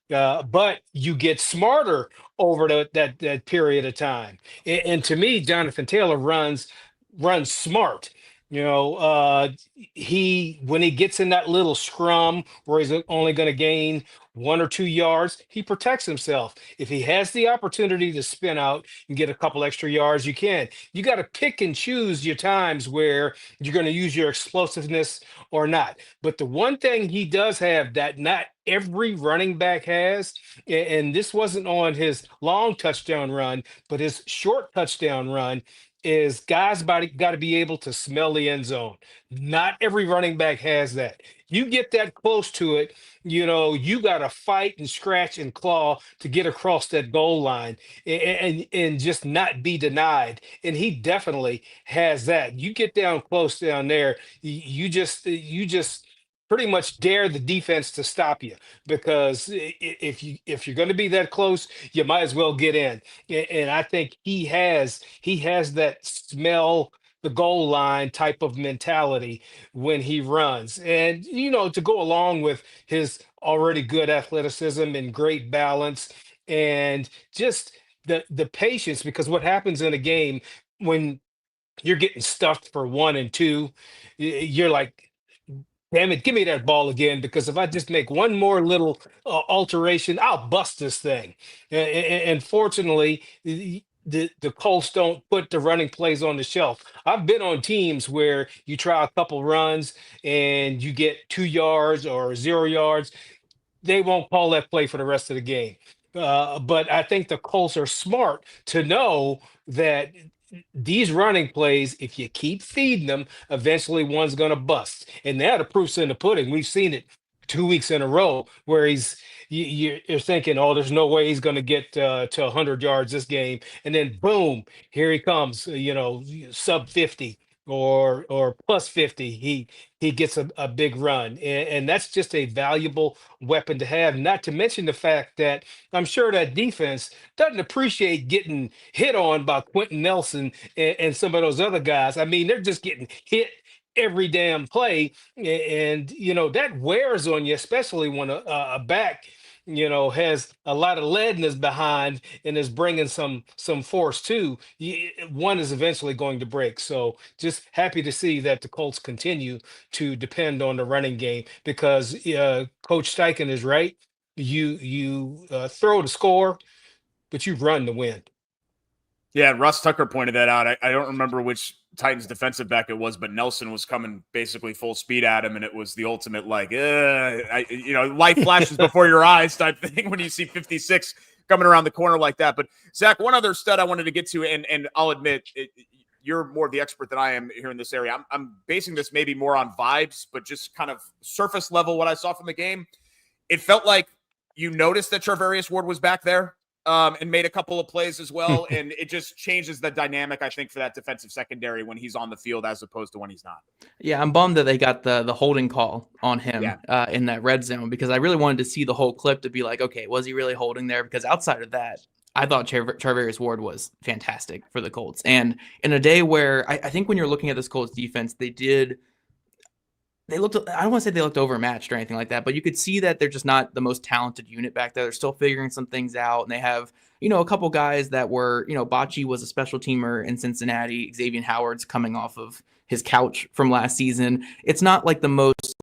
but you get smarter over that period of time. And to me, Jonathan Taylor runs smart. He when he gets in that little scrum where he's only going to gain 1 or 2 yards, he protects himself. If he has the opportunity to spin out and get a couple extra yards, you can. You got to pick and choose your times where you're going to use your explosiveness or not. But the one thing he does have that not every running back has, and this wasn't on his long touchdown run, but his short touchdown run, is guys got to be able to smell the end zone. Not every running back has that. You get that close to it, you got to fight and scratch and claw to get across that goal line and just not be denied. And he definitely has that. You get down close down there, you just pretty much dare the defense to stop you because if you're going to be that close, you might as well get in. And I think he has that smell the goal line type of mentality when he runs. And to go along with his already good athleticism and great balance and just the patience, because what happens in a game when you're getting stuffed for 1 and 2, you're like, damn it, give me that ball again, because if I just make one more little alteration, I'll bust this thing. And fortunately, the Colts don't put the running plays on the shelf. I've been on teams where you try a couple runs and you get 2 yards or 0 yards. They won't call that play for the rest of the game. But I think the Colts are smart to know that these running plays, if you keep feeding them, eventually one's going to bust. And now the proof's in the pudding. We've seen it 2 weeks in a row where you're thinking, oh, there's no way he's going to get to 100 yards this game. And then boom, here he comes, sub 50 or plus 50. He gets a big run. And that's just a valuable weapon to have, not to mention the fact that I'm sure that defense doesn't appreciate getting hit on by Quentin Nelson and some of those other guys. I mean, they're just getting hit every damn play. And, that wears on you, especially when a back, has a lot of lead in his behind and is bringing some force too. One is eventually going to break. So just happy to see that the Colts continue to depend on the running game because Coach Steichen is right. You throw to score, but you run to win. Yeah, Russ Tucker pointed that out. I don't remember which Titans defensive back it was, but Nelson was coming basically full speed at him, and it was the ultimate light flashes before your eyes type thing when you see 56 coming around the corner like that. But Zach, one other stud I wanted to get to, and I'll admit you're more of the expert than I am here in this area. I'm basing this maybe more on vibes, but just kind of surface level what I saw from the game. It felt like you noticed that Charvarius Ward was back there. And made a couple of plays as well. And it just changes the dynamic, I think, for that defensive secondary when he's on the field as opposed to when he's not. Yeah, I'm bummed that they got the holding call on him in that red zone because I really wanted to see the whole clip to be like, okay, was he really holding there? Because outside of that, I thought Charvarius Ward was fantastic for the Colts. And in a day where I think when you're looking at this Colts defense, they looked, I don't want to say they looked overmatched or anything like that, but you could see that they're just not the most talented unit back there. They're still figuring some things out. And they have, a couple guys that were, Bocce was a special teamer in Cincinnati. Xavier Howard's coming off of his couch from last season. It's not like the most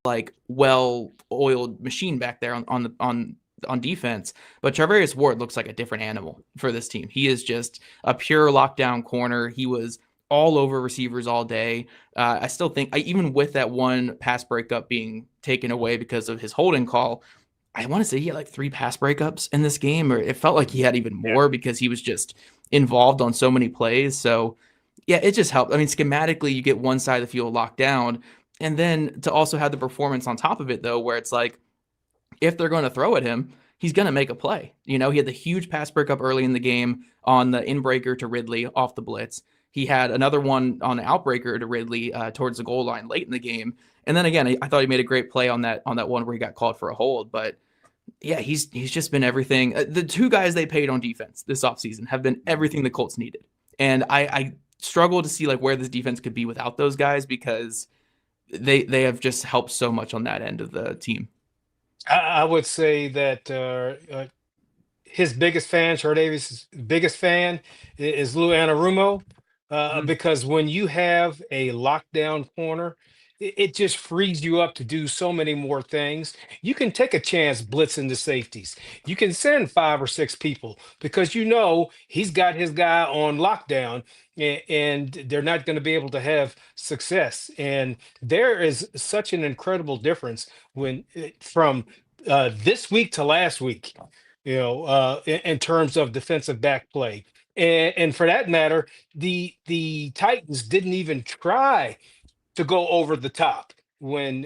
well-oiled machine back there on defense, but Charvarius Ward looks like a different animal for this team. He is just a pure lockdown corner. He was all over receivers all day. I still think, even with that one pass breakup being taken away because of his holding call, I want to say he had 3 pass breakups in this game, or it felt like he had even more because he was just involved on so many plays. So yeah, it just helped. I mean, schematically, you get one side of the field locked down, and then to also have the performance on top of it, though, where it's like, if they're going to throw at him, he's going to make a play. He had the huge pass breakup early in the game on the in-breaker to Ridley off the blitz. He had another one on an outbreaker to Ridley towards the goal line late in the game. And then again, I thought he made a great play on that one where he got called for a hold. But yeah, he's just been everything. The 2 guys they paid on defense this offseason have been everything the Colts needed. And I struggle to see where this defense could be without those guys because they have just helped so much on that end of the team. I would say that his biggest fan, Davis' biggest fan, is Lou Anarumo. Because when you have a lockdown corner, it just frees you up to do so many more things. You can take a chance blitzing the safeties. You can send 5 or 6 people because he's got his guy on lockdown and they're not going to be able to have success. And there is such an incredible difference from this week to last week, in terms of defensive back play. And for that matter, the Titans didn't even try to go over the top when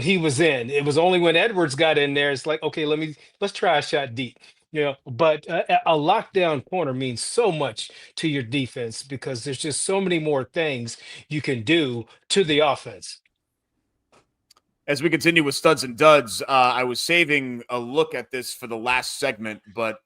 he was in. It was only when Edwards got in there. It's like, okay, let's try a shot deep. But a lockdown corner means so much to your defense because there's just so many more things you can do to the offense. As we continue with studs and duds, I was saving a look at this for the last segment, but,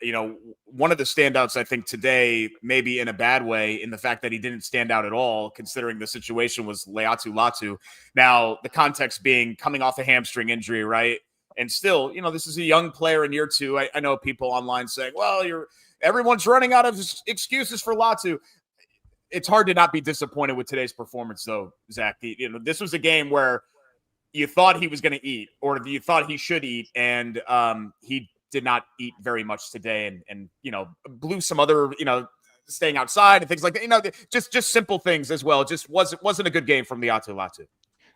one of the standouts, I think, today, maybe in a bad way, in the fact that he didn't stand out at all, considering the situation, was Leatu Latu. Now, the context being coming off a hamstring injury, right? And still, this is a young player in year 2. I know people online saying, well, everyone's running out of excuses for Latu. It's hard to not be disappointed with today's performance, though, Zach. This was a game where you thought he was going to eat, or you thought he should eat, and he did not eat very much today, and blew some other, staying outside and things like that. Just simple things as well. Just wasn't a good game from Leatu Latu.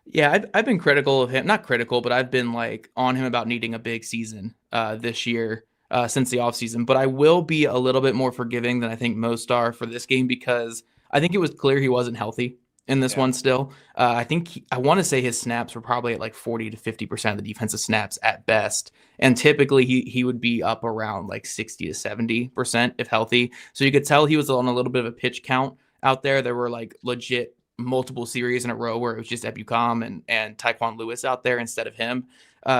Yeah, I've been critical of him. Not critical, but I've been on him about needing a big season this year since the offseason. But I will be a little bit more forgiving than I think most are for this game because I think it was clear he wasn't healthy in this one still. I want to say his snaps were probably at 40 to 50% of the defensive snaps at best. And typically he would be up around 60 to 70% if healthy. So you could tell he was on a little bit of a pitch count out there. There were legit multiple series in a row where it was just Ebukam and Tyquan Lewis out there instead of him.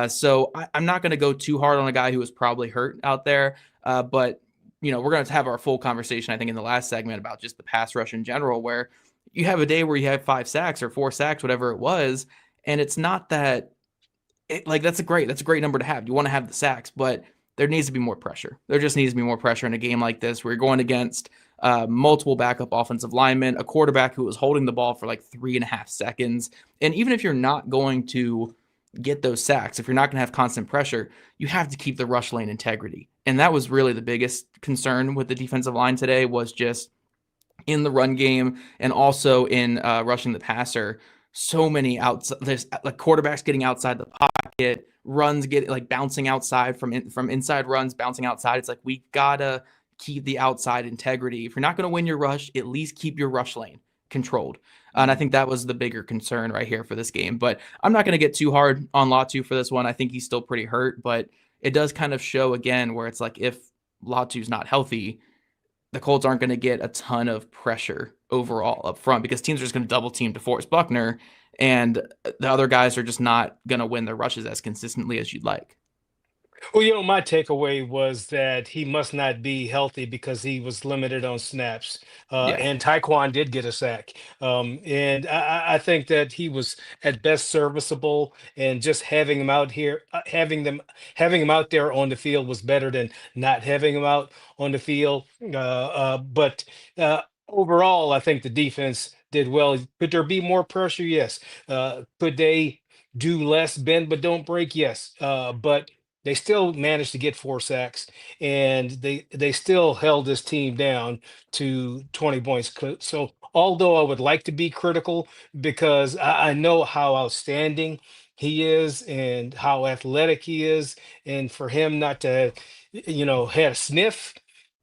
So I'm not going to go too hard on a guy who was probably hurt out there. But we're going to have our full conversation, I think, in the last segment about just the pass rush in general, where you have a day where you have 5 sacks or 4 sacks, whatever it was, and it's not that that's a great number to have. You want to have the sacks, but there needs to be more pressure. There just needs to be more pressure in a game like this where you're going against multiple backup offensive linemen, a quarterback who was holding the ball for like 3.5 seconds. And even if you're not going to get those sacks, if you're not going to have constant pressure, you have to keep the rush lane integrity. And that was really the biggest concern with the defensive line today, was just in the run game and also in rushing the passer. So many outside, there's like quarterbacks getting outside the pocket, runs get like bouncing outside from inside runs, bouncing outside. It's like, we gotta keep the outside integrity. If you're not going to win your rush, at least keep your rush lane controlled. And I think that was the bigger concern right here for this game. But I'm not going to get too hard on Latu for this one. I think he's still pretty hurt, but it does kind of show again where it's like, if Latu's not healthy, the Colts aren't going to get a ton of pressure overall up front, because teams are just going to double team DeForest Buckner, and the other guys are just not going to win their rushes as consistently as you'd like. Well, my takeaway was that he must not be healthy because he was limited on snaps. Yeah. And Taekwon did get a sack. And I think that he was at best serviceable, and just having him out here, having him out there on the field was better than not having him out on the field. But overall, I think the defense did well. Could there be more pressure? Yes. Could they do less bend but don't break? Yes. But they still managed to get 4 sacks, and they still held this team down to 20 points. So although I would like to be critical, because I know how outstanding he is and how athletic he is, and for him not to, had a sniff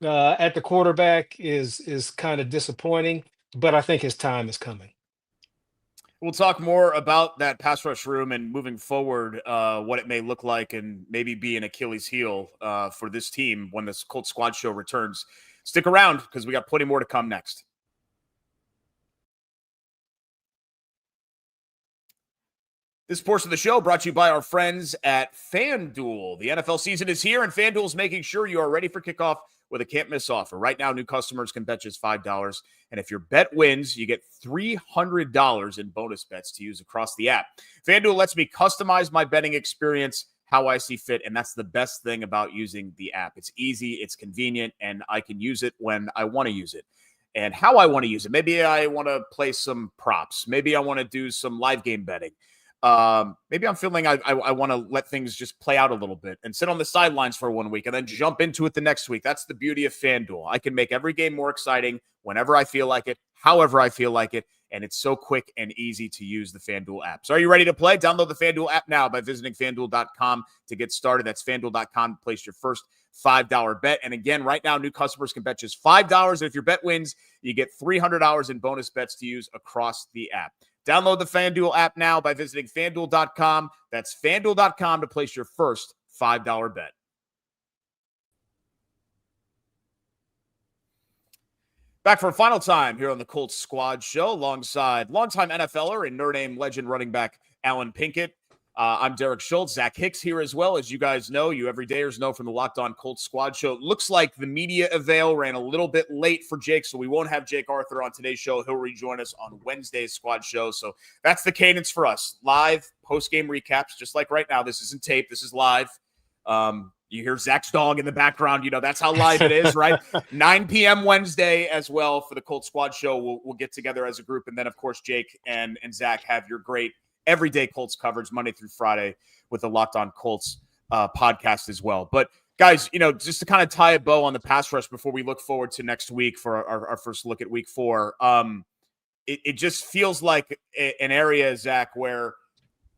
at the quarterback is kind of disappointing. But I think his time is coming. We'll talk more about that pass rush room and moving forward, what it may look like and maybe be an Achilles heel for this team when this Colts Squad Show returns. Stick around, because we got plenty more to come next. This portion of the show brought to you by our friends at FanDuel. The NFL season is here, and FanDuel is making sure you are ready for kickoff with a can't-miss offer. Right now, new customers can bet just $5, and if your bet wins, you get $300 in bonus bets to use across the app. FanDuel lets me customize my betting experience how I see fit, and that's the best thing about using the app. It's easy, it's convenient, and I can use it when I want to use it and how I want to use it. Maybe I want to play some props. Maybe I want to do some live game betting. Maybe I'm feeling I want to let things just play out a little bit and sit on the sidelines for 1 week and then jump into it the next week. That's the beauty of FanDuel. I can make every game more exciting whenever I feel like it, however I feel like it, and it's so quick and easy to use the FanDuel app. So are you ready to play? Download the FanDuel app now by visiting FanDuel.com to get started. That's FanDuel.com to place your first $5 bet. And again, right now, new customers can bet just $5. And if your bet wins, you get $300 in bonus bets to use across the app. Download the FanDuel app now by visiting FanDuel.com. That's FanDuel.com to place your first $5 bet. Back for a final time here on the Colts Squad Show alongside longtime NFLer and Notre Dame legend running back Alan Pinkett. I'm Derek Schultz. Zach Hicks here as well. As you guys know, you everydayers know from the Locked On Colts Squad Show. It looks like the media avail ran a little bit late for Jake, so we won't have Jake Arthur on today's show. He'll rejoin us on Wednesday's Squad Show. So that's the cadence for us. Live post-game recaps, just like right now. This isn't tape. This is live. You hear Zach's dog in the background. That's how live it is, right? 9 p.m. Wednesday as well for the Colts Squad Show. We'll get together as a group. And then, of course, Jake and Zach have your great everyday Colts coverage Monday through Friday with the Locked On Colts podcast as well. But, guys, just to kind of tie a bow on the pass rush before we look forward to next week for our first look at week 4, it just feels like an area, Zach, where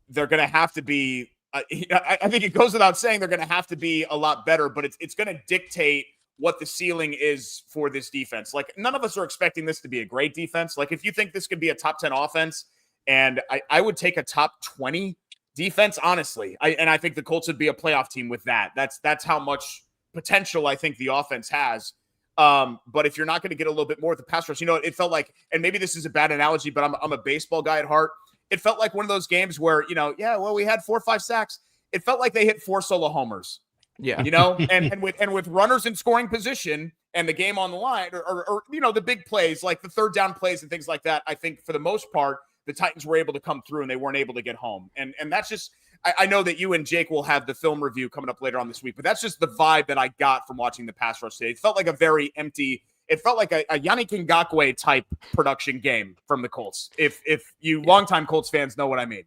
they're going to have to be I think it goes without saying they're going to have to be a lot better, but it's going to dictate what the ceiling is for this defense. Like, none of us are expecting this to be a great defense. Like, if you think this could be a top 10 offense, and I would take a top 20 defense, honestly. I think the Colts would be a playoff team with that. That's how much potential I think the offense has. But if you're not going to get a little bit more with the pass rush, it felt like, and maybe this is a bad analogy, but I'm a baseball guy at heart. It felt like one of those games where, we had 4 or 5 sacks. It felt like they hit 4 solo homers. Yeah. And with runners in scoring position and the game on the line, or the big plays like the third down plays and things like that, I think for the most part the Titans were able to come through and they weren't able to get home. And that's just, I know that you and Jake will have the film review coming up later on this week, but that's just the vibe that I got from watching the pass rush today. It felt like a very empty. It felt like a Yannick Ngakoue type production game from the Colts. If you longtime Colts fans know what I mean.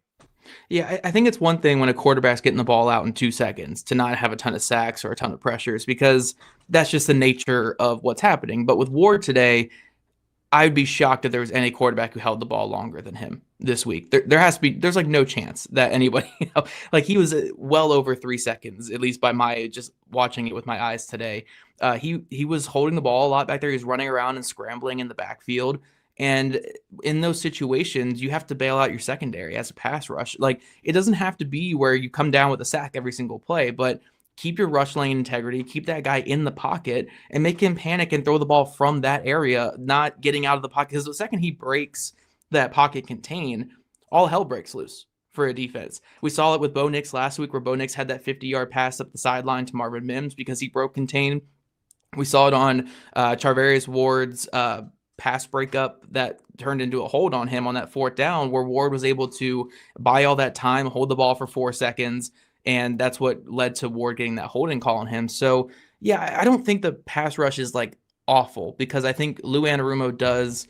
Yeah, I think it's one thing when a quarterback's getting the ball out in 2 seconds to not have a ton of sacks or a ton of pressures, because that's just the nature of what's happening. But with Ward today, I'd be shocked if there was any quarterback who held the ball longer than him this week. There has to be, there's like no chance that anybody, like he was well over 3 seconds, at least by my just watching it with my eyes today. He was holding the ball a lot back there. He was running around and scrambling in the backfield. And in those situations, you have to bail out your secondary as a pass rush. Like, it doesn't have to be where you come down with a sack every single play, but keep your rush lane integrity, keep that guy in the pocket, and make him panic and throw the ball from that area, not getting out of the pocket. Because the second he breaks that pocket contain, all hell breaks loose for a defense. We saw it with Bo Nix last week, where Bo Nix had that 50-yard pass up the sideline to Marvin Mims because he broke contain. We saw it on Charvarius Ward's pass breakup that turned into a hold on him on that 4th down, where Ward was able to buy all that time, hold the ball for 4 seconds, and that's what led to Ward getting that holding call on him. So, yeah, I don't think the pass rush is like awful, because I think Lou Anarumo does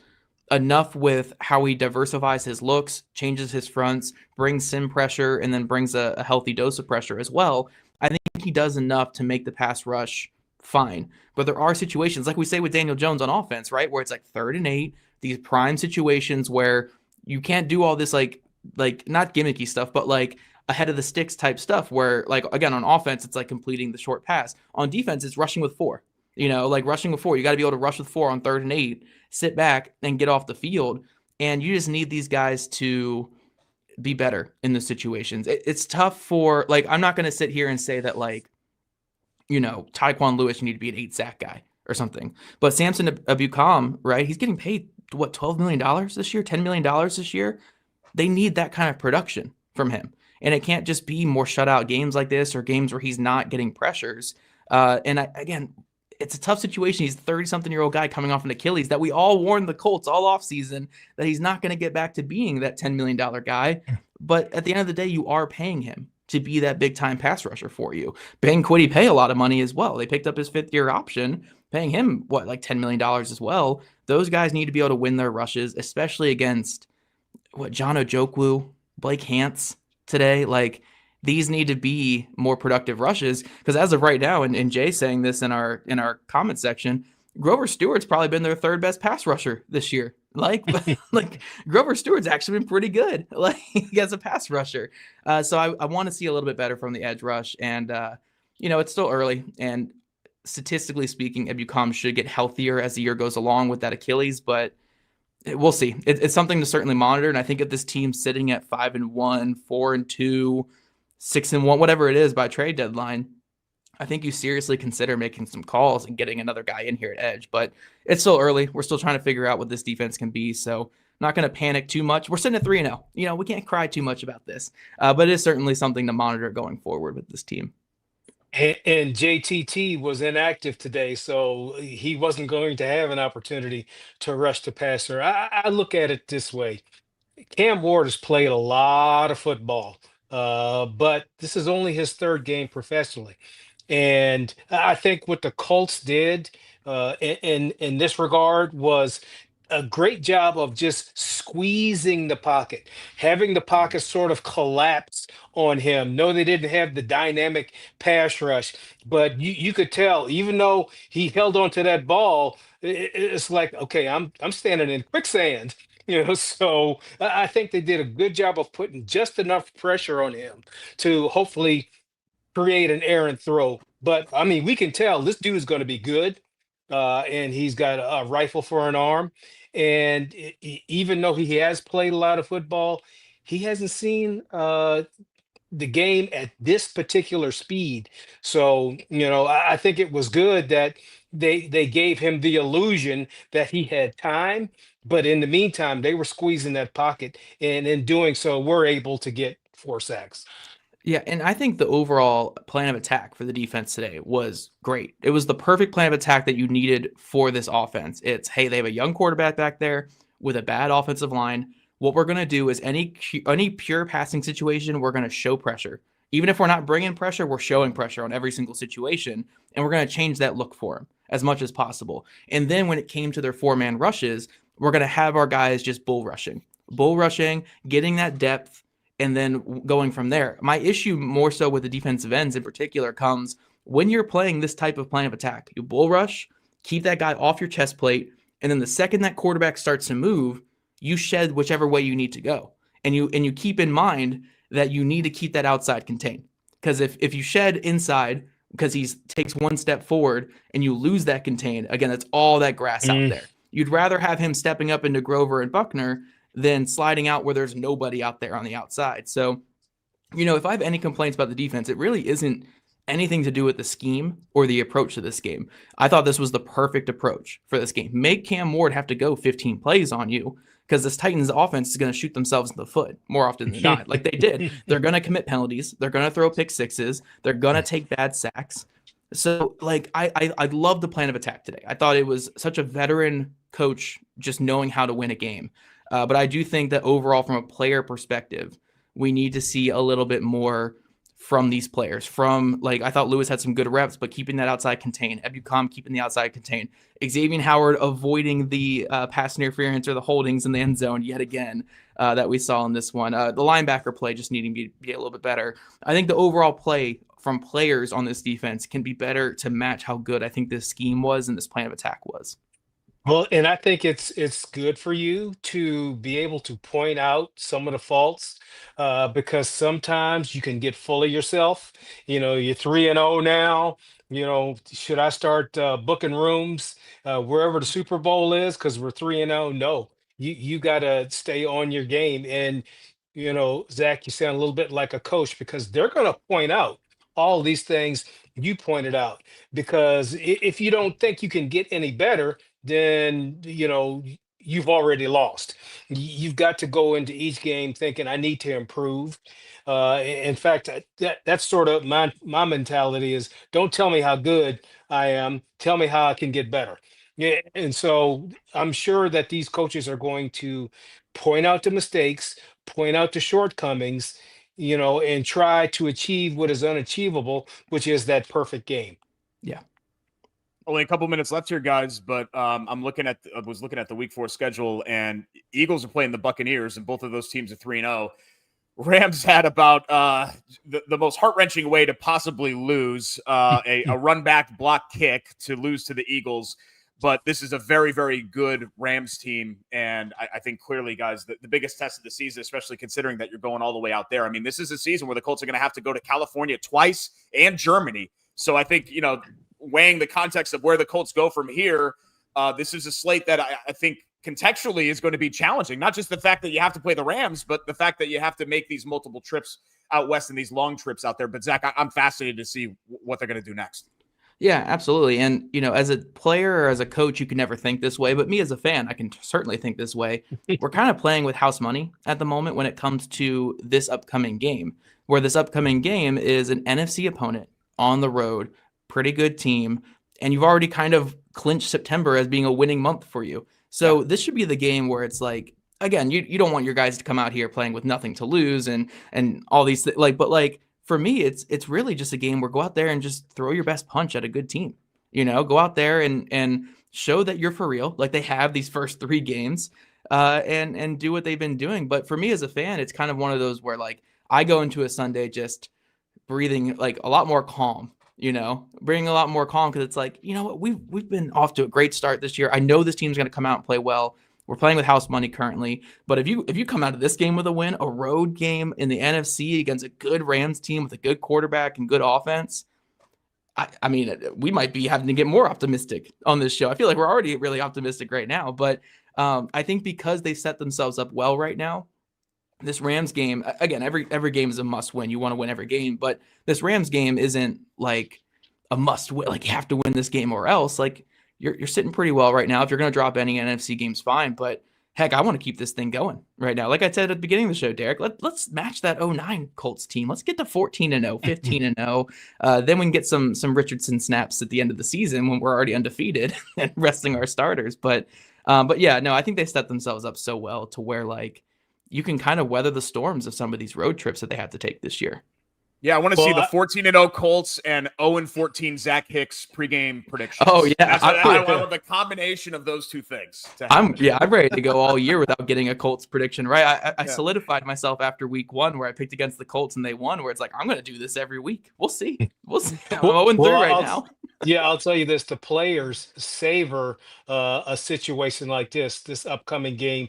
enough with how he diversifies his looks, changes his fronts, brings sim pressure, and then brings a healthy dose of pressure as well. I think he does enough to make the pass rush fine. But there are situations, like we say with Daniel Jones on offense, right, where it's like 3rd and 8, these prime situations where you can't do all this like not gimmicky stuff, but like ahead of the sticks type stuff, where, like, again, on offense it's like completing the short pass. On defense, it's rushing with 4. Like rushing with 4. You got to be able to rush with 4 on 3rd and 8, sit back and get off the field. And you just need these guys to be better in the situations. It's tough for, like, I'm not going to sit here and say that, like, Tyquan Lewis, you need to be an 8-sack guy or something. But Samson Ebukam, right? He's getting paid, what, $12 million this year, $10 million this year? They need that kind of production from him. And it can't just be more shutout games like this or games where he's not getting pressures. Again, it's a tough situation. He's a 30-something-year-old guy coming off an Achilles that we all warned the Colts all offseason that he's not going to get back to being that $10 million guy. But at the end of the day, you are paying him to be that big-time pass rusher for you. Paying Kwity Paye a lot of money as well. They picked up his 5th-year option, paying him, like $10 million as well. Those guys need to be able to win their rushes, especially against, John Ojokwu, Blake Hance today. Like, these need to be more productive rushes, because as of right now, and Jay saying this in our comment section, Grover Stewart's probably been their 3rd best pass rusher this year. Like Grover Stewart's actually been pretty good, like, as a pass rusher. So I want to see a little bit better from the edge rush. And, it's still early. And statistically speaking, Ebukam should get healthier as the year goes along with that Achilles. But we'll see. It's something to certainly monitor. And I think if this team's sitting at 5-1, 4-2, 6-1, whatever it is by trade deadline, I think you seriously consider making some calls and getting another guy in here at edge. But it's still early. We're still trying to figure out what this defense can be. So not going to panic too much. We're sitting at 3-0. We can't cry too much about this. But it is certainly something to monitor going forward with this team. And JTT was inactive today, so he wasn't going to have an opportunity to rush the passer. I look at it this way. Cam Ward has played a lot of football, but this is only his 3rd game professionally. And I think what the Colts did in this regard was a great job of just squeezing the pocket, having the pocket sort of collapse on him. No, they didn't have the dynamic pass rush, but you could tell, even though he held on to that ball, it's like, okay, I'm standing in quicksand. So I think they did a good job of putting just enough pressure on him to hopefully create an errant throw. But I mean, we can tell this dude is going to be good, and he's got a rifle for an arm. And even though he has played a lot of football, he hasn't seen the game at this particular speed. So, I think it was good that they gave him the illusion that he had time, but in the meantime, they were squeezing that pocket, and in doing so, we're able to get 4 sacks. Yeah, and I think the overall plan of attack for the defense today was great. It was the perfect plan of attack that you needed for this offense. It's, hey, they have a young quarterback back there with a bad offensive line. What we're going to do is any pure passing situation, we're going to show pressure. Even if we're not bringing pressure, we're showing pressure on every single situation, and we're going to change that look for them as much as possible. And then when it came to their four-man rushes, we're going to have our guys just bull rushing, getting that depth, and then going from there. My issue more so with the defensive ends in particular comes when you're playing this type of plan of attack. You bull rush, keep that guy off your chest plate, and then the second that quarterback starts to move, you shed whichever way you need to go. And you keep in mind that you need to keep that outside contained. Because if you shed inside because he takes one step forward and you lose that contain, again, that's all that grass out there. You'd rather have him stepping up into Grover and Buckner than sliding out where there's nobody out there on the outside. So, if I have any complaints about the defense, it really isn't anything to do with the scheme or the approach to this game. I thought this was the perfect approach for this game. Make Cam Ward have to go 15 plays on you because this Titans offense is going to shoot themselves in the foot more often than not, like they did. They're going to commit penalties. They're going to throw pick sixes. They're going to take bad sacks. So, I love the plan of attack today. I thought it was such a veteran coach just knowing how to win a game. But I do think that overall, from a player perspective, we need to see a little bit more from these players. I thought Lewis had some good reps, but keeping that outside contained. Ebukam keeping the outside contained. Xavier Howard avoiding the pass interference or the holdings in the end zone yet again that we saw in this one. The linebacker play just needing to be a little bit better. I think the overall play from players on this defense can be better to match how good I think this scheme was and this plan of attack was. Well, and I think it's good for you to be able to point out some of the faults because sometimes you can get full of yourself. You're 3-0 now. Should I start booking rooms wherever the Super Bowl is because we're 3-0? No, you got to stay on your game. And Zach, you sound a little bit like a coach because they're going to point out all these things you pointed out because if you don't think you can get any better, then you've already lost. You've got to go into each game thinking I need to improve. In fact, that's sort of my mentality is don't tell me how good I am, tell me how I can get better. Yeah, and so I'm sure that these coaches are going to point out the mistakes, point out the shortcomings, and try to achieve what is unachievable, which is that perfect game. Yeah. Only a couple minutes left here, guys, but I was looking at the week 4 schedule, and Eagles are playing the Buccaneers, and both of those teams are 3-0. Rams had about the most heart-wrenching way to possibly lose, a run back block kick to lose to the Eagles. But this is a very, very good Rams team, and I think clearly, guys, the biggest test of the season, especially considering that you're going all the way out there. I mean, this is a season where the Colts are going to have to go to California twice and Germany. So I think, weighing the context of where the Colts go from here, this is a slate that I think contextually is going to be challenging. Not just the fact that you have to play the Rams, but the fact that you have to make these multiple trips out west and these long trips out there. But Zach, I'm fascinated to see what they're going to do next. Yeah, absolutely. And, as a player or as a coach, you can never think this way. But me as a fan, I can certainly think this way. We're kind of playing with house money at the moment when it comes to this upcoming game, where this upcoming game is an NFC opponent on the road, pretty good team. And you've already kind of clinched September as being a winning month for you. So this should be the game where it's like, again, you don't want your guys to come out here playing with nothing to lose and all these things. But for me, it's really just a game where go out there and just throw your best punch at a good team. Go out there and show that you're for real, like they have these first 3 games, and do what they've been doing. But for me as a fan, it's kind of one of those where I go into a Sunday just breathing a lot more calm. Bringing a lot more calm because it's what we've been off to a great start this year. I know this team's going to come out and play well. We're playing with house money currently, but if you come out of this game with a win, a road game in the NFC against a good Rams team with a good quarterback and good offense, I mean, we might be having to get more optimistic on this show. I feel like we're already really optimistic right now, but I think because they set themselves up well right now, this Rams game, again, every game is a must win. You want to win every game, but this Rams game isn't like a must win. You have to win this game or else. You're sitting pretty well right now. If you're going to drop any NFC games, fine. But heck, I want to keep this thing going right now. Like I said at the beginning of the show, Derek, let's match that 09 Colts team. Let's get to 14-0, 15-0. Then we can get some Richardson snaps at the end of the season when we're already undefeated and resting our starters. But yeah, no, I think they set themselves up so well to where like you can kind of weather the storms of some of these road trips that they have to take this year. Yeah, I want to see the 14-0 Colts and 0-14 Zach Hicks pregame predictions. Oh yeah, I want the combination of those two things. I'm ready to go all year without getting a Colts prediction right. I solidified myself after week 1 where I picked against the Colts and they won. Where it's like I'm going to do this every week. We'll see. I'm 0-3 right now. Yeah, I'll tell you this: the players savor a situation like this upcoming game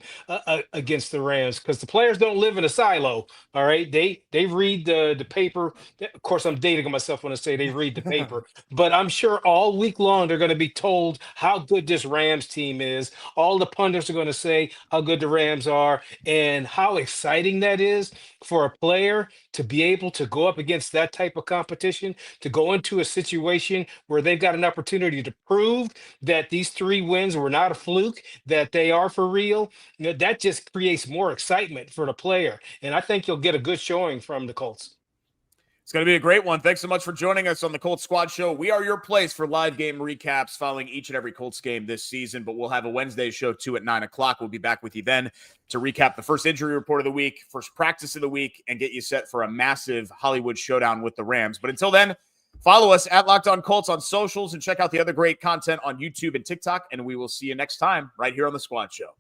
against the Rams, because the players don't live in a silo. All right, they read the paper. Of course, I'm dating myself when I say they read the paper, but I'm sure all week long they're going to be told how good this Rams team is. All the pundits are going to say how good the Rams are and how exciting that is for a player to be able to go up against that type of competition, to go into a situation where they've got an opportunity to prove that these 3 wins were not a fluke, that they are for real. That just creates more excitement for the player. And I think you'll get a good showing from the Colts. It's going to be a great one. Thanks so much for joining us on the Colts Squad Show. We are your place for live game recaps following each and every Colts game this season, but we'll have a Wednesday show too at 9 o'clock. We'll be back with you then to recap the first injury report of the week, first practice of the week, and get you set for a massive Hollywood showdown with the Rams. But until then, follow us at Locked On Colts on socials and check out the other great content on YouTube and TikTok, and we will see you next time right here on the Squad Show.